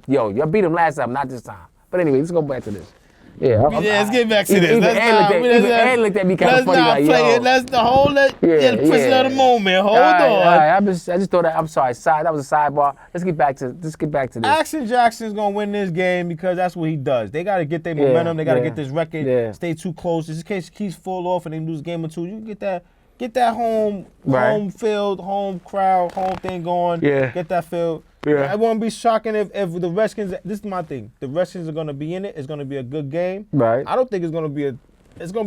Y'all beat them last time, not this time. But anyway, let's go back to this. Yeah, let's get back to this. Even Ed looked at me kind of funny. Let's not play it. Let's hold it. Yeah, the prison of the moment. Hold on. All right. I just thought that. I'm sorry. That was a sidebar. Let's get back to this. Action Jackson's gonna win this game because that's what he does. They gotta get their momentum. They gotta get this record. Yeah. Stay too close. Just in case he keeps full off and they lose a game or two, you get that home field, home crowd, home thing going. Yeah. Get that field. Yeah. It won't be shocking if the Redskins. This is my thing. The Redskins are gonna be in it. It's gonna be a good game. Right. I don't think it's gonna be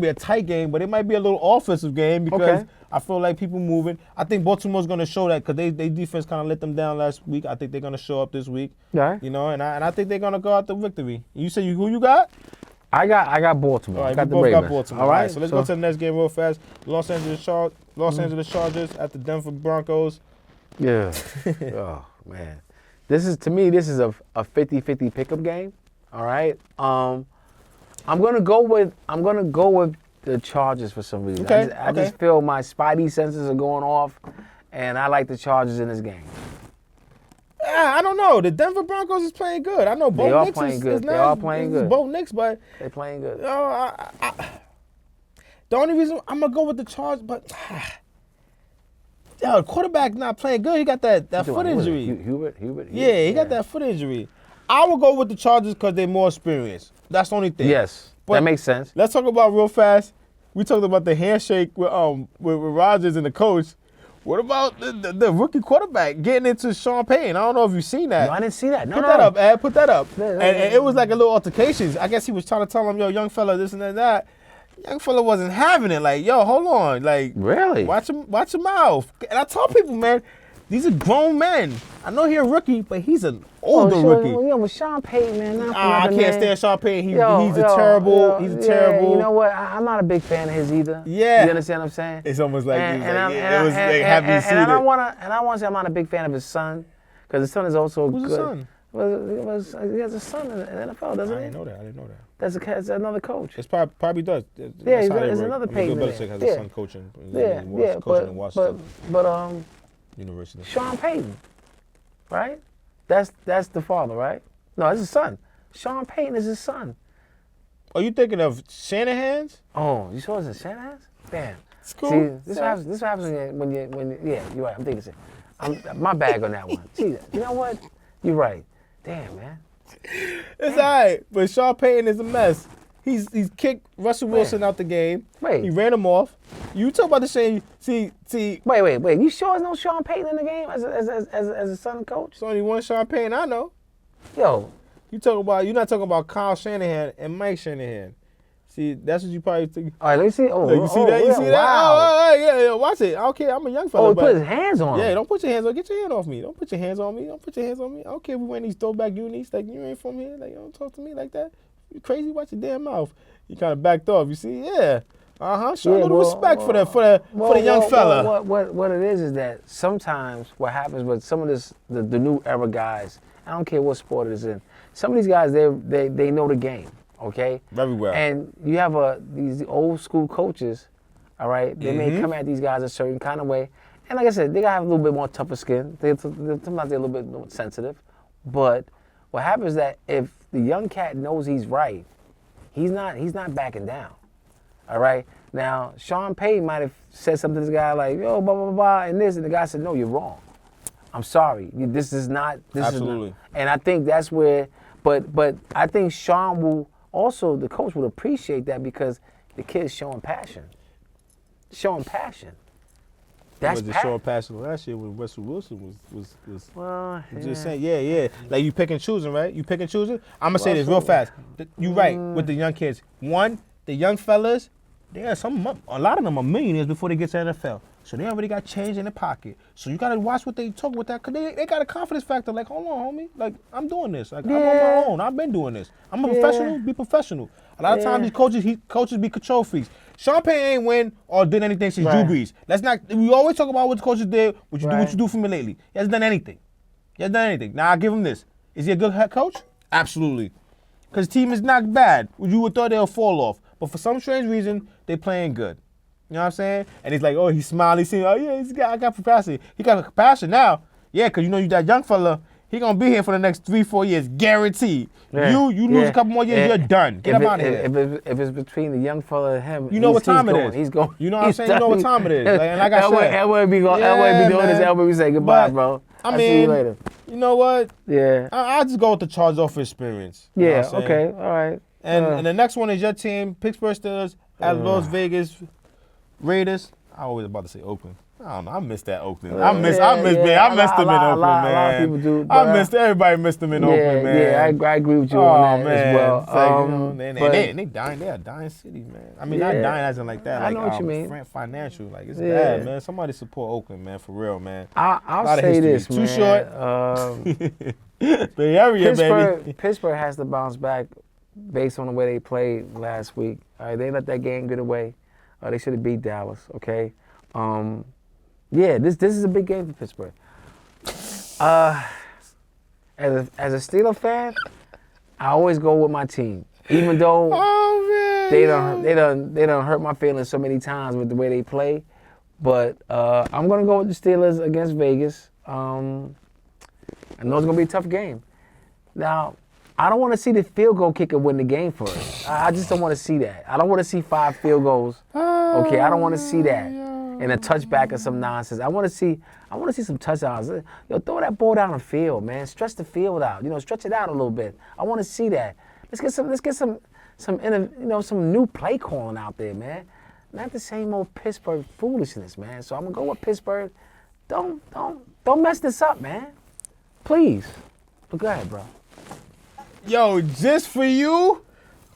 a tight game, but it might be a little offensive game because I feel like people moving. I think Baltimore's gonna show that because they defense kind of let them down last week. I think they're gonna show up this week. Right. You know, and I think they're gonna go out the victory. You say who you got? I got Baltimore. All right, I got we the both Ravens. got Baltimore. All right. So let's go to the next game real fast. Los Angeles Chargers at the Denver Broncos. Yeah. Oh man. This is a 50-50 pickup game. All right. I'm gonna go with the Chargers for some reason. Okay, I just feel my spidey senses are going off, and I like the Chargers in this game. I don't know. The Denver Broncos is playing good. I know Bo They are Nix playing is good. not. They are playing good. Bo Nix, but They're playing good. The only reason I'm gonna go with the Chargers, but the quarterback not playing good. He got that foot injury. Hubert. Yeah, he got that foot injury. I will go with the Chargers because they're more experienced. That's the only thing. Yes, But that makes sense. Let's talk about real fast. We talked about the handshake with Rodgers and the coach. What about the rookie quarterback getting into Sean Payton? I don't know if you've seen that. No, I didn't see that. No, Put that up, Ed. Put that up. Yeah, And it was like a little altercation. I guess he was trying to tell him, yo, young fella, this and that. Young fella wasn't having it. Like, yo, hold on. Like, Really? watch your mouth. And I tell people, man, these are grown men. I know he's a rookie, but he's an older rookie. Yo, with Sean Payton, man. I can't stand Sean Payton. He's terrible. terrible. You know what? I'm not a big fan of his either. Yeah. You understand what I'm saying? It's almost like And I I want to say I'm not a big fan of his son, because his son is also Who's good. his son? He has a son in the NFL, doesn't I he? didn't know that. I didn't know that. That's another coach. It's probably does. Yeah, there's another Payton Bill in Belichick there. has a son coaching. Coaching in Washington but University. Sean Payton, right? That's the father, right? No, that's his son. Sean Payton is his son. Are you thinking of Shanahan's? Oh, you saw us in Shanahan's? Damn. It's cool. See, this happens when you yeah, you're right. I'm thinking the same. My bag on that one. See, you know what? You're right. Damn, man. It's all right, but Sean Payton is a mess. He's kicked Russell Wilson out the game. Wait. He ran him off. You talk about the same. See. Wait. You sure there's no Sean Payton in the game as a son coach? There's only one Sean Payton I know. Yo. You're not talking about Kyle Shanahan and Mike Shanahan. See, that's what you probably think. All right, let me see. Oh, Look, you see that? You yeah, see that? wow. Oh, yeah. Watch it. Okay, I'm a young fella. Oh, he but put his hands on him. yeah, don't put your hands on. Get your hand off me. Don't put your hands on me. Don't put your hands on me. I don't care if we wearing these throwback unis. Like, you ain't from here. Like, you don't talk to me like that. You crazy? Watch your damn mouth. You kind of backed off. You see? Yeah. Show a little respect for the young fella. What it is that sometimes what happens with some of the new era guys, I don't care what sport it is in, some of these guys, they know the game, okay? Very well. And you have these old school coaches, all right? They may come at these guys a certain kind of way. And like I said, they gotta have a little bit more tougher skin. Sometimes they're a little bit more sensitive. But what happens is that if the young cat knows he's right, he's not backing down. All right? Now, Sean Payton might have said something to this guy like, yo, blah, blah, blah, and this, and the guy said, no, you're wrong. I'm sorry. This is not. Absolutely. Is not. And I think that's where, but I think Sean will also, the coach would appreciate that because the kid's showing passion. Showing passion. That's was it showing passion last year when Russell Wilson was well, yeah. Just saying, yeah. Like you pick and choosing, right? You pick and choosing. I'm gonna say this real fast. You right with the young kids. One, the young fellas, a lot of them are millionaires before they get to the NFL. So they already got change in their pocket. So you gotta watch what they talk with that, cause they got a confidence factor. Like, hold on, homie. Like, I'm doing this. Like, I'm on my own. I've been doing this. I'm a professional. Be professional. A lot of times these coaches be control freaks. Sean Payton ain't win or did anything since Drew Brees. Let's not. We always talk about what the coaches did. What you do for me lately. He hasn't done anything. Now I give him this. Is he a good head coach? Absolutely. Cause team is not bad. You would thought they'll fall off, but for some strange reason they playing good. You know what I'm saying? And he's like, oh, he's smiling. He's saying, oh, yeah, I got capacity. He got capacity now. Yeah, because you that young fella, he going to be here for the next 3-4 years, guaranteed. Yeah. You lose a couple more years, you're done. Get him out of here. If it's between the young fella and him, you know what time it is. He's going. You know what I'm saying? You know what time it is. And like I said. Elway be doing this. Elway be saying goodbye, bro. I mean, see you later. You know what? Yeah. I'll just go with the Chargers off experience. Yeah, okay, all right. And the next one is your team, Pittsburgh Steelers at Las Vegas Raiders. I always about to say Oakland. I don't know. I miss that Oakland. I missed them in Oakland, man. A lot of people do. Everybody missed them in Oakland, man. Yeah, I agree with you on that as well. They dying. They are dying cities, man. I mean, not dying as in like that. Like, I know what you mean. Financial, like it's bad, man. Somebody support Oakland, man, for real, man. I'll say this, man. Too short. Bay Area, baby. Pittsburgh has to bounce back based on the way they played last week. All right, they let that game get away. They should have beat Dallas. Okay. Yeah, this is a big game for Pittsburgh. As a Steelers fan, I always go with my team, even though they done hurt my feelings so many times with the way they play. But I'm gonna go with the Steelers against Vegas. I know it's gonna be a tough game. Now, I don't want to see the field goal kicker win the game for us. I just don't want to see that. I don't want to see 5 field goals. Okay, I don't want to see that. And a touchback or some nonsense. I want to see some touchdowns. Yo, throw that ball down the field, man. Stretch the field out. Stretch it out a little bit. I want to see that. Let's get some new play calling out there, man. Not the same old Pittsburgh foolishness, man. So I'm gonna go with Pittsburgh. Don't mess this up, man. Please. But go ahead, bro. Yo, just for you,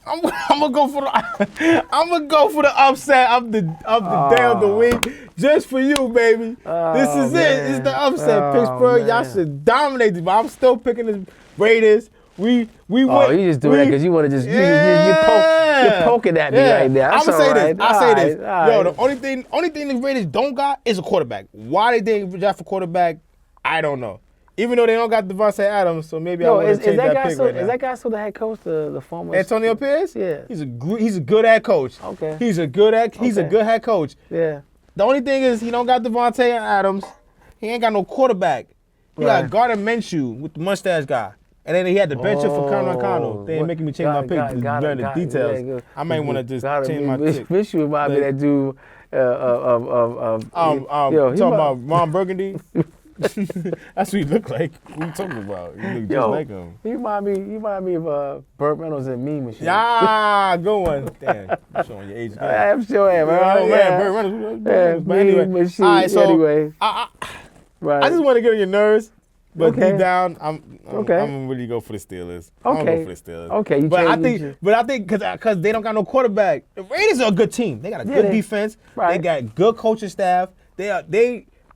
I'm gonna go for the upset of the day of the week. Just for you, baby. This is it. It's the upset. Pittsburgh, y'all should dominate this, but I'm still picking the Raiders. We went. You just do that because you want to just you're poking at me right now. I'm gonna say this. I'll say this. Yo, the only thing the Raiders don't got is a quarterback. Why they didn't draft a quarterback, I don't know. Even though they don't got Devontae Adams, so maybe I would change that pick right now. Is that guy still the head coach, the former? Antonio Pierce? Yeah. He's a good head coach. Okay. He's a good head coach. Yeah. The only thing is he don't got Devontae Adams. He ain't got no quarterback. He got Gardner Minshew with the mustache guy. And then he had the bench up for Conor O'Connell. They ain't making me change my pick to learn the details. Yeah, I might want to just change my pick. Minshew remind me that dude talking about Ron Burgundy. That's what he look like. What are you talking about? You look just like him. You remind me of Burt Reynolds and Mean Machine. Yeah, good one. Damn, you're showing your age. I'm sure I am. Burt Reynolds. But anyway, Machine. All right, so anyway. I just want to get on your nerves, but deep down, I'm gonna really go for the Steelers. I'm gonna go for the Steelers. Okay, but I think because they don't got no quarterback, the Raiders are a good team. They got a good defense. Right. They got good coaching staff.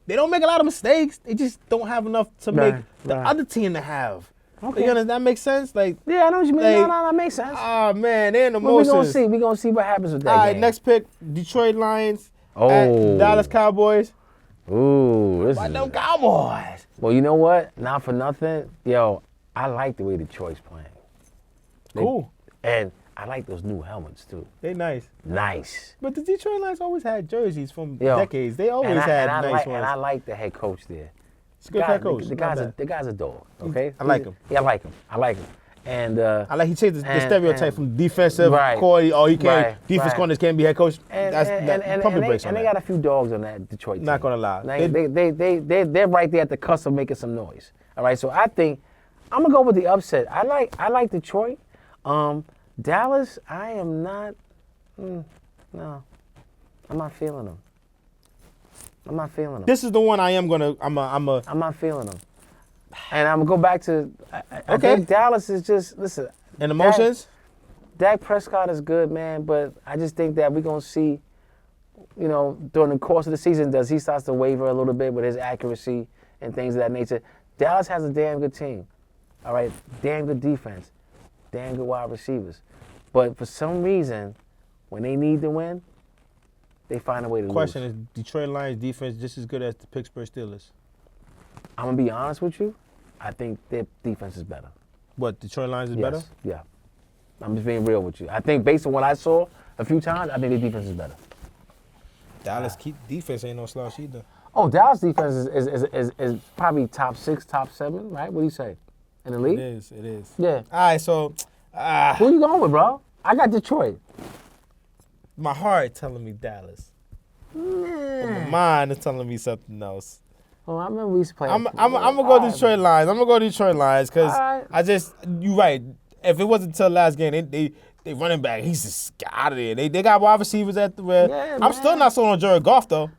They don't make a lot of mistakes. They just don't have enough to make the other team to have. Okay. You understand? That makes sense? Like, yeah, I know what you mean. No, that makes sense. Oh, man, they're in the motions. We're going to see what happens with that game. All right, game. next pick, Detroit Lions at Dallas Cowboys. Ooh, this is them Cowboys. Well, you know what? Not for nothing. Yo, I like the way Detroit's playing. Cool. And I like those new helmets, too. They nice. Nice. But the Detroit Lions always had jerseys from decades. They always had nice ones. And I like the head coach there. He's a good head coach. The guy's a dog, okay? I like him. Yeah, I like him. And I like he changed the stereotype from defensive right, coordinator. Oh, he can't. right, defense right. coordinators can't be head coach. And Pump your brakes on they that. got a few dogs on that Detroit team. Not gonna lie. They're right there at the cusp of making some noise. All right, so I think I'm gonna go with the upset. I like Detroit. Dallas, I am not. No, I'm not feeling them. I'm not feeling them. This is the one I am gonna. I'm not feeling them. And I'm gonna go back to. I Okay. think Dallas is just listen. And emotions. Dak Prescott is good, man, but I just think that we're gonna see, during the course of the season, does he starts to waver a little bit with his accuracy and things of that nature. Dallas has a damn good team, all right, damn good defense, damn good wide receivers, but for some reason, when they need to win, they find a way to lose. Question is, Detroit Lions defense just as good as the Pittsburgh Steelers? I'm gonna be honest with you, I think their defense is better. What, Detroit Lions is Yes, better? yeah. I'm just being real with you. I think based on what I saw a few times, I think their defense is better. Dallas defense ain't no slouch either. Oh, Dallas defense is probably top 6, top 7, right? What do you say? In the league? It is. Yeah. All right, so Who you going with, bro? I got Detroit. my heart telling me Dallas. But my mind is telling me something else. Oh, I remember we used to play. I'm gonna go Detroit Lions. I'm gonna go Detroit Lions because Alright. you right. If it wasn't until last game, they running back. He's just out of there. They got wide receivers at the red. Yeah, I'm still not sold on Jared Goff though.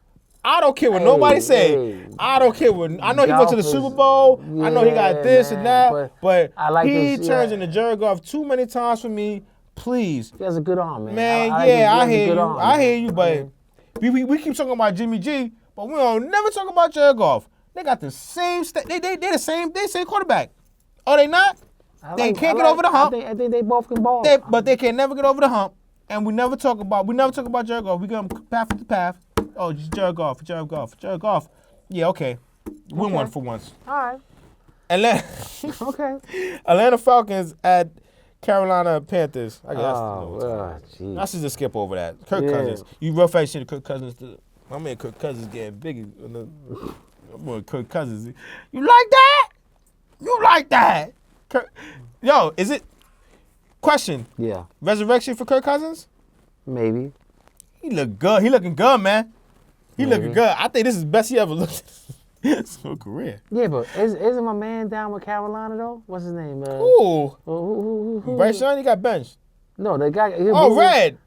I don't care what Hey, nobody say. hey. I don't care what. I know he went to the Goff Super is- Bowl. I know he got yeah, this man, and that. But I like he this, turns yeah. into Jared Goff too many times for me. Please, He has a good arm, man. man. I I hear you. I hear you. But we keep talking about Jimmy G, but we don't never talk about Jared Goff. They got the same. They the same. They same quarterback. Oh, they not? They can't get over the hump. I think they both can ball. But they can never get over the hump. And we never talk about Jared Goff. We go path to path. Oh, just Jared Goff. Yeah, okay. Win one for once. All right. Atlanta, Okay. Atlanta Falcons at Carolina Panthers. I guess Oh, I jeez. should just skip over that. Kirk Yeah. Cousins. You rough ass shit Kirk Cousins. My man Kirk Cousins getting big. Boy, Kirk Cousins. You like that? You like that? Yo, is it? Question. Yeah, Resurrection for Kirk Cousins? maybe. He look good. He looking good, man. He Maybe. looking good. I think this is the best he ever looked in his whole career. Yeah, but isn't my man down with Carolina though? What's his name? Ooh. Who? Bryce Young, he got benched. No, the guy. Oh, Red.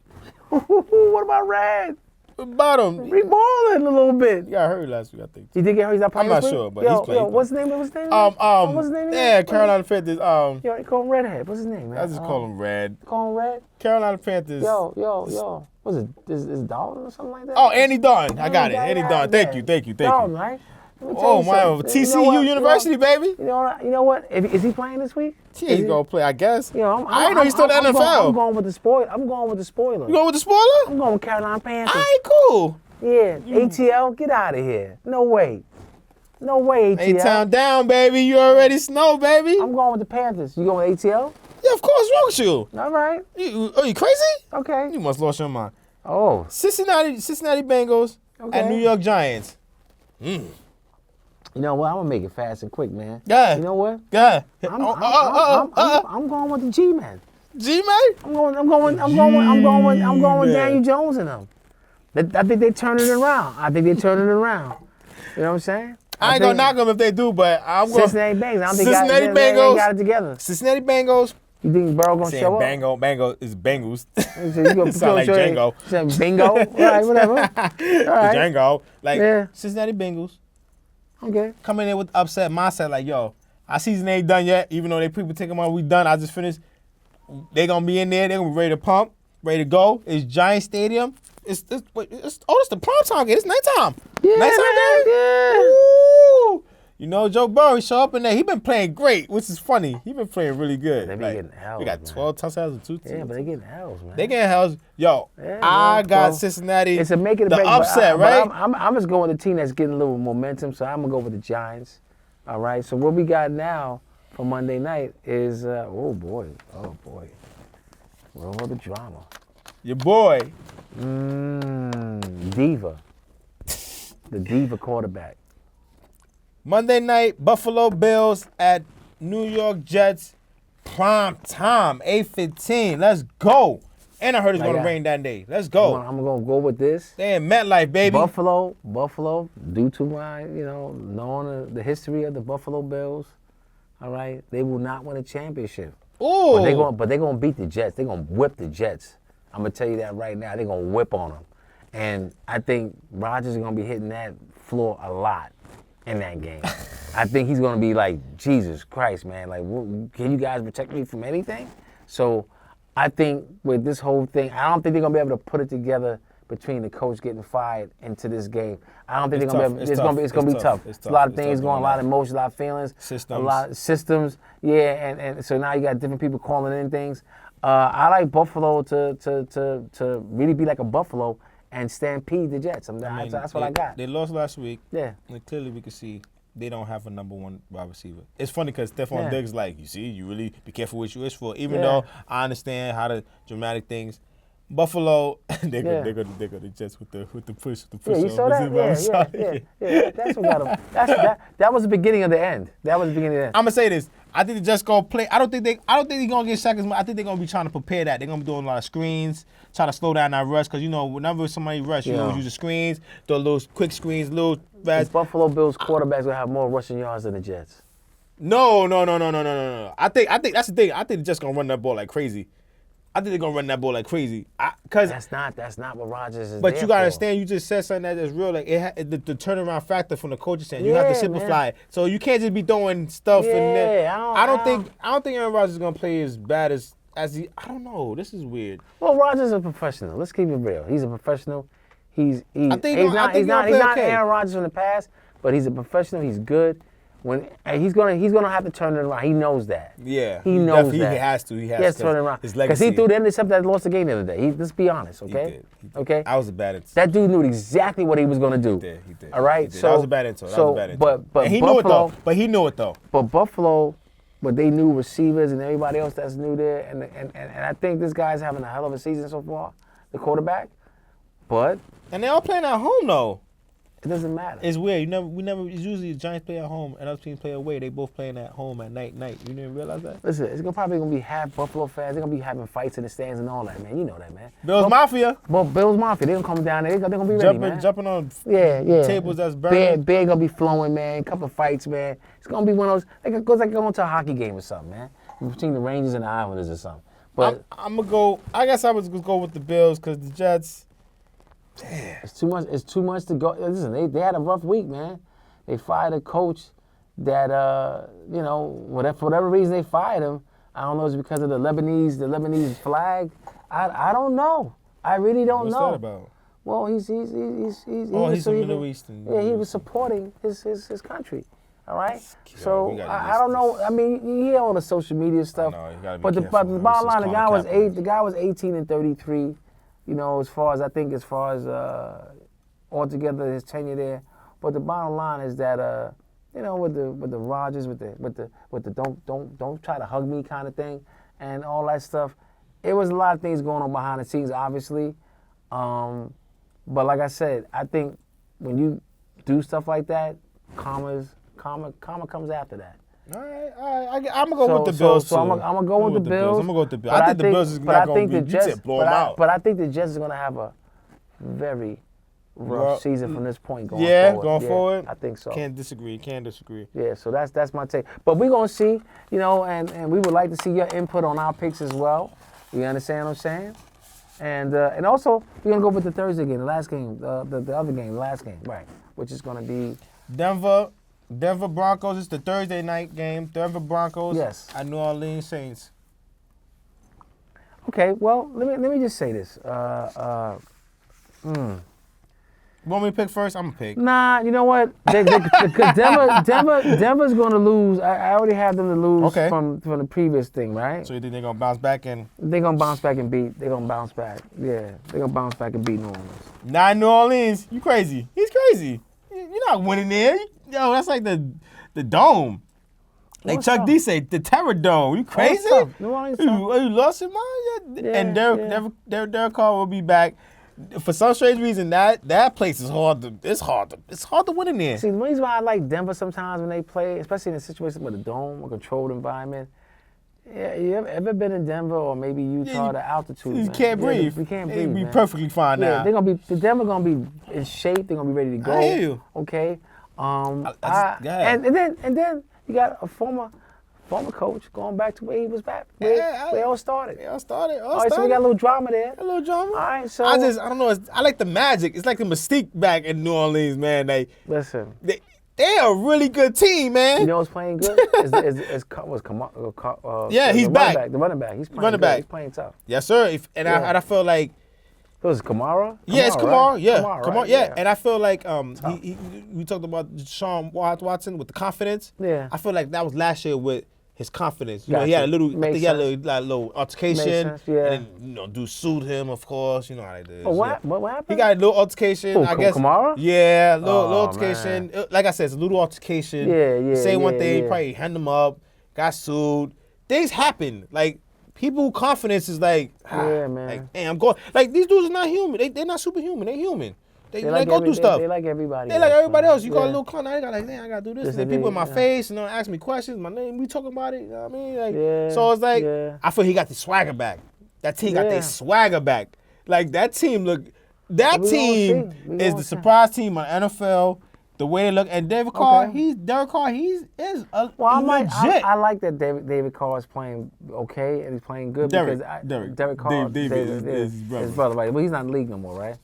What about Red? What about him? He balling a little bit. He got hurt last week, I think. He did get hurt. He's not playing I'm not this week? sure, but yo, he's playing. Yo, what's his name? What's his name? What's his name? Yeah, Carolina Panthers. Yo, call him Redhead. What's his name, man? I just call him Red. Call him Red. Carolina Panthers. Yo. What's it? Is Dalton or something like that? Oh, Andy Dalton. I got it. Andy Dalton. Thank you. Dalton, right? Let me tell Oh, you my. something. TCU University, baby. You know what? Is he playing this week? He's going to play, I guess. Yo, I didn't know he's still in the NFL. I'm going with the spoiler. I'm going with the spoiler. You going with the spoiler? I'm going with Carolina Panthers. All right, cool. Yeah, ATL, get out of here. No way, ATL. A-Town down, baby. You already snow, baby. I'm going with the Panthers. You going with ATL? Yeah, of course. What's wrong with you? All right. You crazy? Okay. You must lost your mind. Oh. Cincinnati Bengals Okay. and New York Giants. You know what? I'm gonna make it fast and quick, man. Yeah. You know what? Yeah. I'm going with the G-Man. G-Man? I'm going with G-Man. Daniel Jones and them. I think they're turning it around. You know what I'm saying? I ain't gonna knock them if they do, but I'm going. Cincinnati Bengals. I don't think Cincinnati they Bengals. got it together. Cincinnati Bengals. You think Burrow gonna Saying show up? Bango is Bengals. So you gonna Sound like Django. Saying bingo. All right, whatever. All right. Django. Like, Yeah. Cincinnati Bengals Okay. coming in with upset mindset, like, yo, our season ain't done yet, even though they people take them on, we done, I just finished. They gonna be in there, they gonna be ready to pump, ready to go. It's Giant Stadium. It's the prime time game. It's nighttime. Yeah, Nighttime man, game? yeah. Woo! You know, Joe Burrow, he show up in there. He been playing great, which is funny. He been playing really good. They be getting hells, We got man. 12 touchdowns and 2 Yeah, but they getting hells, man. They getting hells. Yo, Yeah, I man. got Well, Cincinnati. It's a make it or the break. upset, right? I'm just going with the team that's getting a little momentum, so I'm gonna go with the Giants. All right. So what we got now for Monday night is oh boy, roll the drama. Your boy. Diva, the diva quarterback. Monday night, Buffalo Bills at New York Jets. Prime time, 8:15. Let's go. And I heard it's going to rain that day. Let's go. I'm going to go with this. They in MetLife, baby. Buffalo, due to my, knowing the history of the Buffalo Bills, all right, they will not win a championship. Ooh. But they're going to beat the Jets. They're going to whip the Jets. I'm going to tell you that right now. They're going to whip on them. And I think Rodgers is going to be hitting that floor a lot in that game. I think he's going to be like, Jesus Christ, man. Like, can you guys protect me from anything? So I think with this whole thing, I don't think they're going to be able to put it together between the coach getting fired into this game. I don't think they're going to be able, it's going to be tough. It's a lot of things going, a lot of emotions, a lot of feelings. Systems. A lot of systems. Yeah, and so now you got different people calling in things. I like Buffalo to really be like a Buffalo and stampede the Jets. That's what I got. They lost last week. Yeah. And clearly we can see they don't have a number one wide receiver. It's funny because Stephon Diggs like, you see, you really be careful what you wish for. Even though I understand how the dramatic things. Buffalo, they go the Jets with the push. Yeah, you saw that? Yeah. That's what got them. That was the beginning of the end. That was the beginning of the end. I'm gonna say this. I think the Jets gonna play. I don't think they're gonna get sacked as much. I think they're gonna be trying to prepare that. They're gonna be doing a lot of screens, trying to slow down that rush. Cause whenever somebody rush, you always use the screens, those little quick screens, little fast. The Buffalo Bills quarterbacks gonna have more rushing yards than the Jets. No. I think that's the thing. I think they're just gonna run that ball like crazy. I think they're gonna run that ball like crazy. Cause that's not what Rodgers is. But you gotta understand. You just said something that is real. Like the turnaround factor from the coaching stand. You have to simplify it. So you can't just be throwing stuff in there. I don't think Aaron Rodgers is gonna play as bad as he. I don't know. This is weird. Well, Rodgers is a professional. Let's keep it real. He's a professional. He's not Aaron Rodgers from the past, but he's a professional. He's good. He's gonna have to turn it around. He knows that. Yeah, he knows that. He has to. He has to turn it around. His legacy. Because he threw the intercept that lost the game the other day. Let's be honest, okay? He did. Okay. I was a bad intercept. That dude knew exactly what he was gonna do. He did. All right. So that was a bad intercept. But he Buffalo, knew it though. But Buffalo, they knew receivers and everybody else that's new there, and I think this guy's having a hell of a season so far, the quarterback. But they all playing at home though. It doesn't matter. It's weird. It's usually the Giants play at home and other teams play away. They both playing at home at night. You didn't realize that? Listen, it's probably gonna be half Buffalo fans. They're gonna be having fights in the stands and all that, man. You know that, man. Bills Mafia. Well, Bills Mafia. They're gonna come down there. They're gonna be ready, man. Jumping on tables that's burning. Beer gonna be flowing, man. Couple of fights, man. It's gonna be one of those. It goes like going to a hockey game or something, man. Between the Rangers and the Islanders or something. But I'm gonna go. I guess I was gonna go with the Bills because the Jets. Damn. It's too much to go. Listen, they had a rough week, man. They fired a coach that, for whatever reason they fired him. I don't know if it's because of the Lebanese flag. I don't know. I really don't know. What's that about? Well, he's from Middle Eastern. Yeah, he was supporting his country. All right. So I don't know. I mean, you hear all the social media stuff. But the bottom line, the guy was 18 and 33. As far as altogether his tenure there, but the bottom line is that with the Rodgers, with the don't try to hug me kind of thing, and all that stuff, it was a lot of things going on behind the scenes, obviously. But like I said, I think when you do stuff like that, karma comes after that. All right. I'm gonna go with the Bills. So I'm gonna go with the Bills. I'm gonna go with the Bills. I think the Bills is not gonna be. You said blow them out. But I think the Jets is gonna have a very rough season from this point going forward. Yeah, going forward. I think so. Can't disagree. Yeah, so that's my take. But we're gonna see, and we would like to see your input on our picks as well. You understand what I'm saying? And also we're gonna go with the Thursday game, the last game, the other game, the last game, right? Which is gonna be Denver Broncos. It's the Thursday night game. Denver Broncos. Yes. At New Orleans Saints. Okay. Well, let me just say this. Want me to pick first? I'm gonna pick. Nah. You know what? Denver's gonna lose. I already have them to lose from the previous thing, right? So you think they're gonna bounce back and? They're gonna bounce back and beat. They're gonna bounce back. Yeah. They're gonna bounce back and beat New Orleans. Not New Orleans. You crazy? He's crazy. You're not winning there. Yo, that's like the dome. Like Chuck D say, the Terror Dome. You crazy? New Orleans you lost your mind? Yeah. And Derek Carr will be back. For some strange reason, that place is hard to win in there. See, the reason why I like Denver sometimes when they play, especially in a situation with a dome, a controlled environment, Yeah, you ever been in Denver or maybe Utah? The altitude. You man. can't breathe. We can't They breathe. be man. perfectly fine Yeah, now. Denver gonna be in shape. They're gonna be ready to go. I hear you. Okay. Go ahead. And then you got a former coach going back to where he was back. Where it all started. All started. All right, so we got a little drama there. A little drama. All right, so I don't know. I like the magic. It's like the mystique back in New Orleans, man. Listen. They're a really good team, man. You know what's playing good? Yeah, he's back. The running back. He's playing Running good. back. He's playing tough. Yes, sir. I feel like. It was Kamara? Yeah, it's Kamara. Right? Yeah, Kamara, Kamara. right? Yeah, and I feel like we talked about Deshaun Watson with the confidence. Yeah. I feel like that was last year with his confidence. You know, Gotcha. he had a little. I Makes think he had a sense. little altercation. Makes sense, yeah. And then dude sued him, of course. You know how they do. Oh, what happened? He got a little altercation. Who, I guess. Kamara? Yeah, little Oh, altercation. Like I said, it's a little altercation. Yeah. Say one yeah, thing, yeah. probably hand him up. Got sued. Things happen. Like. People confidence is like, yeah, man. Like, hey, I'm going. Like these dudes are not human. They're not superhuman. They're human. They go through stuff. They like everybody. They like everybody else. You got a Yeah. little clown. I got like, man, I gotta do this. Just And then a people in bit, my yeah. face, ask me questions. My name, we talking about it. You know what I mean? Like, Yeah, so it's like, yeah. I feel he got the swagger back. That team got Yeah. their swagger back. Like that team look. That We gonna team see. We is gonna the see. surprise team on NFL. The way they look, and Derek Carr, Okay. he's Well, legit. I like that David Carr is playing okay and he's playing good Derek, because Derek. Carr, David is his brother. his brother, right? But he's not in the league no more, right?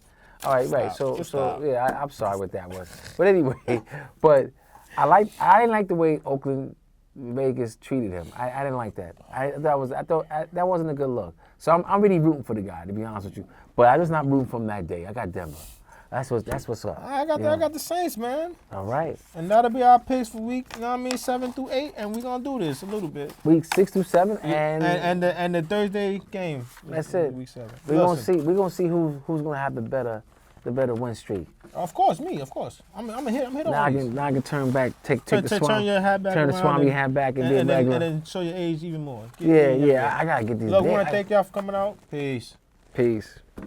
All right, right. Stop. Yeah, I'm sorry what that was, but anyway, but I didn't like the way Oakland, Vegas treated him. I didn't like that. I thought that wasn't a good look. So I'm really rooting for the guy, to be honest with you. But I just not rooting for him that day. I got Denver. That's what's up. I got the Saints, man. All right. And that'll be our picks for week, 7 through 8, and we're gonna do this a little bit. Week 6 through 7, and the Thursday game. that's it. Week 7. We're gonna see who's gonna have the better win streak. Of course, me. Of course. I'm a hit. Now I can turn back, take the swamp, turn your hat back turn the around Swami and- hat back and be a and regular. then show your age even more. Yeah. I gotta get these. Look, we want to thank y'all for coming out. Peace. Peace.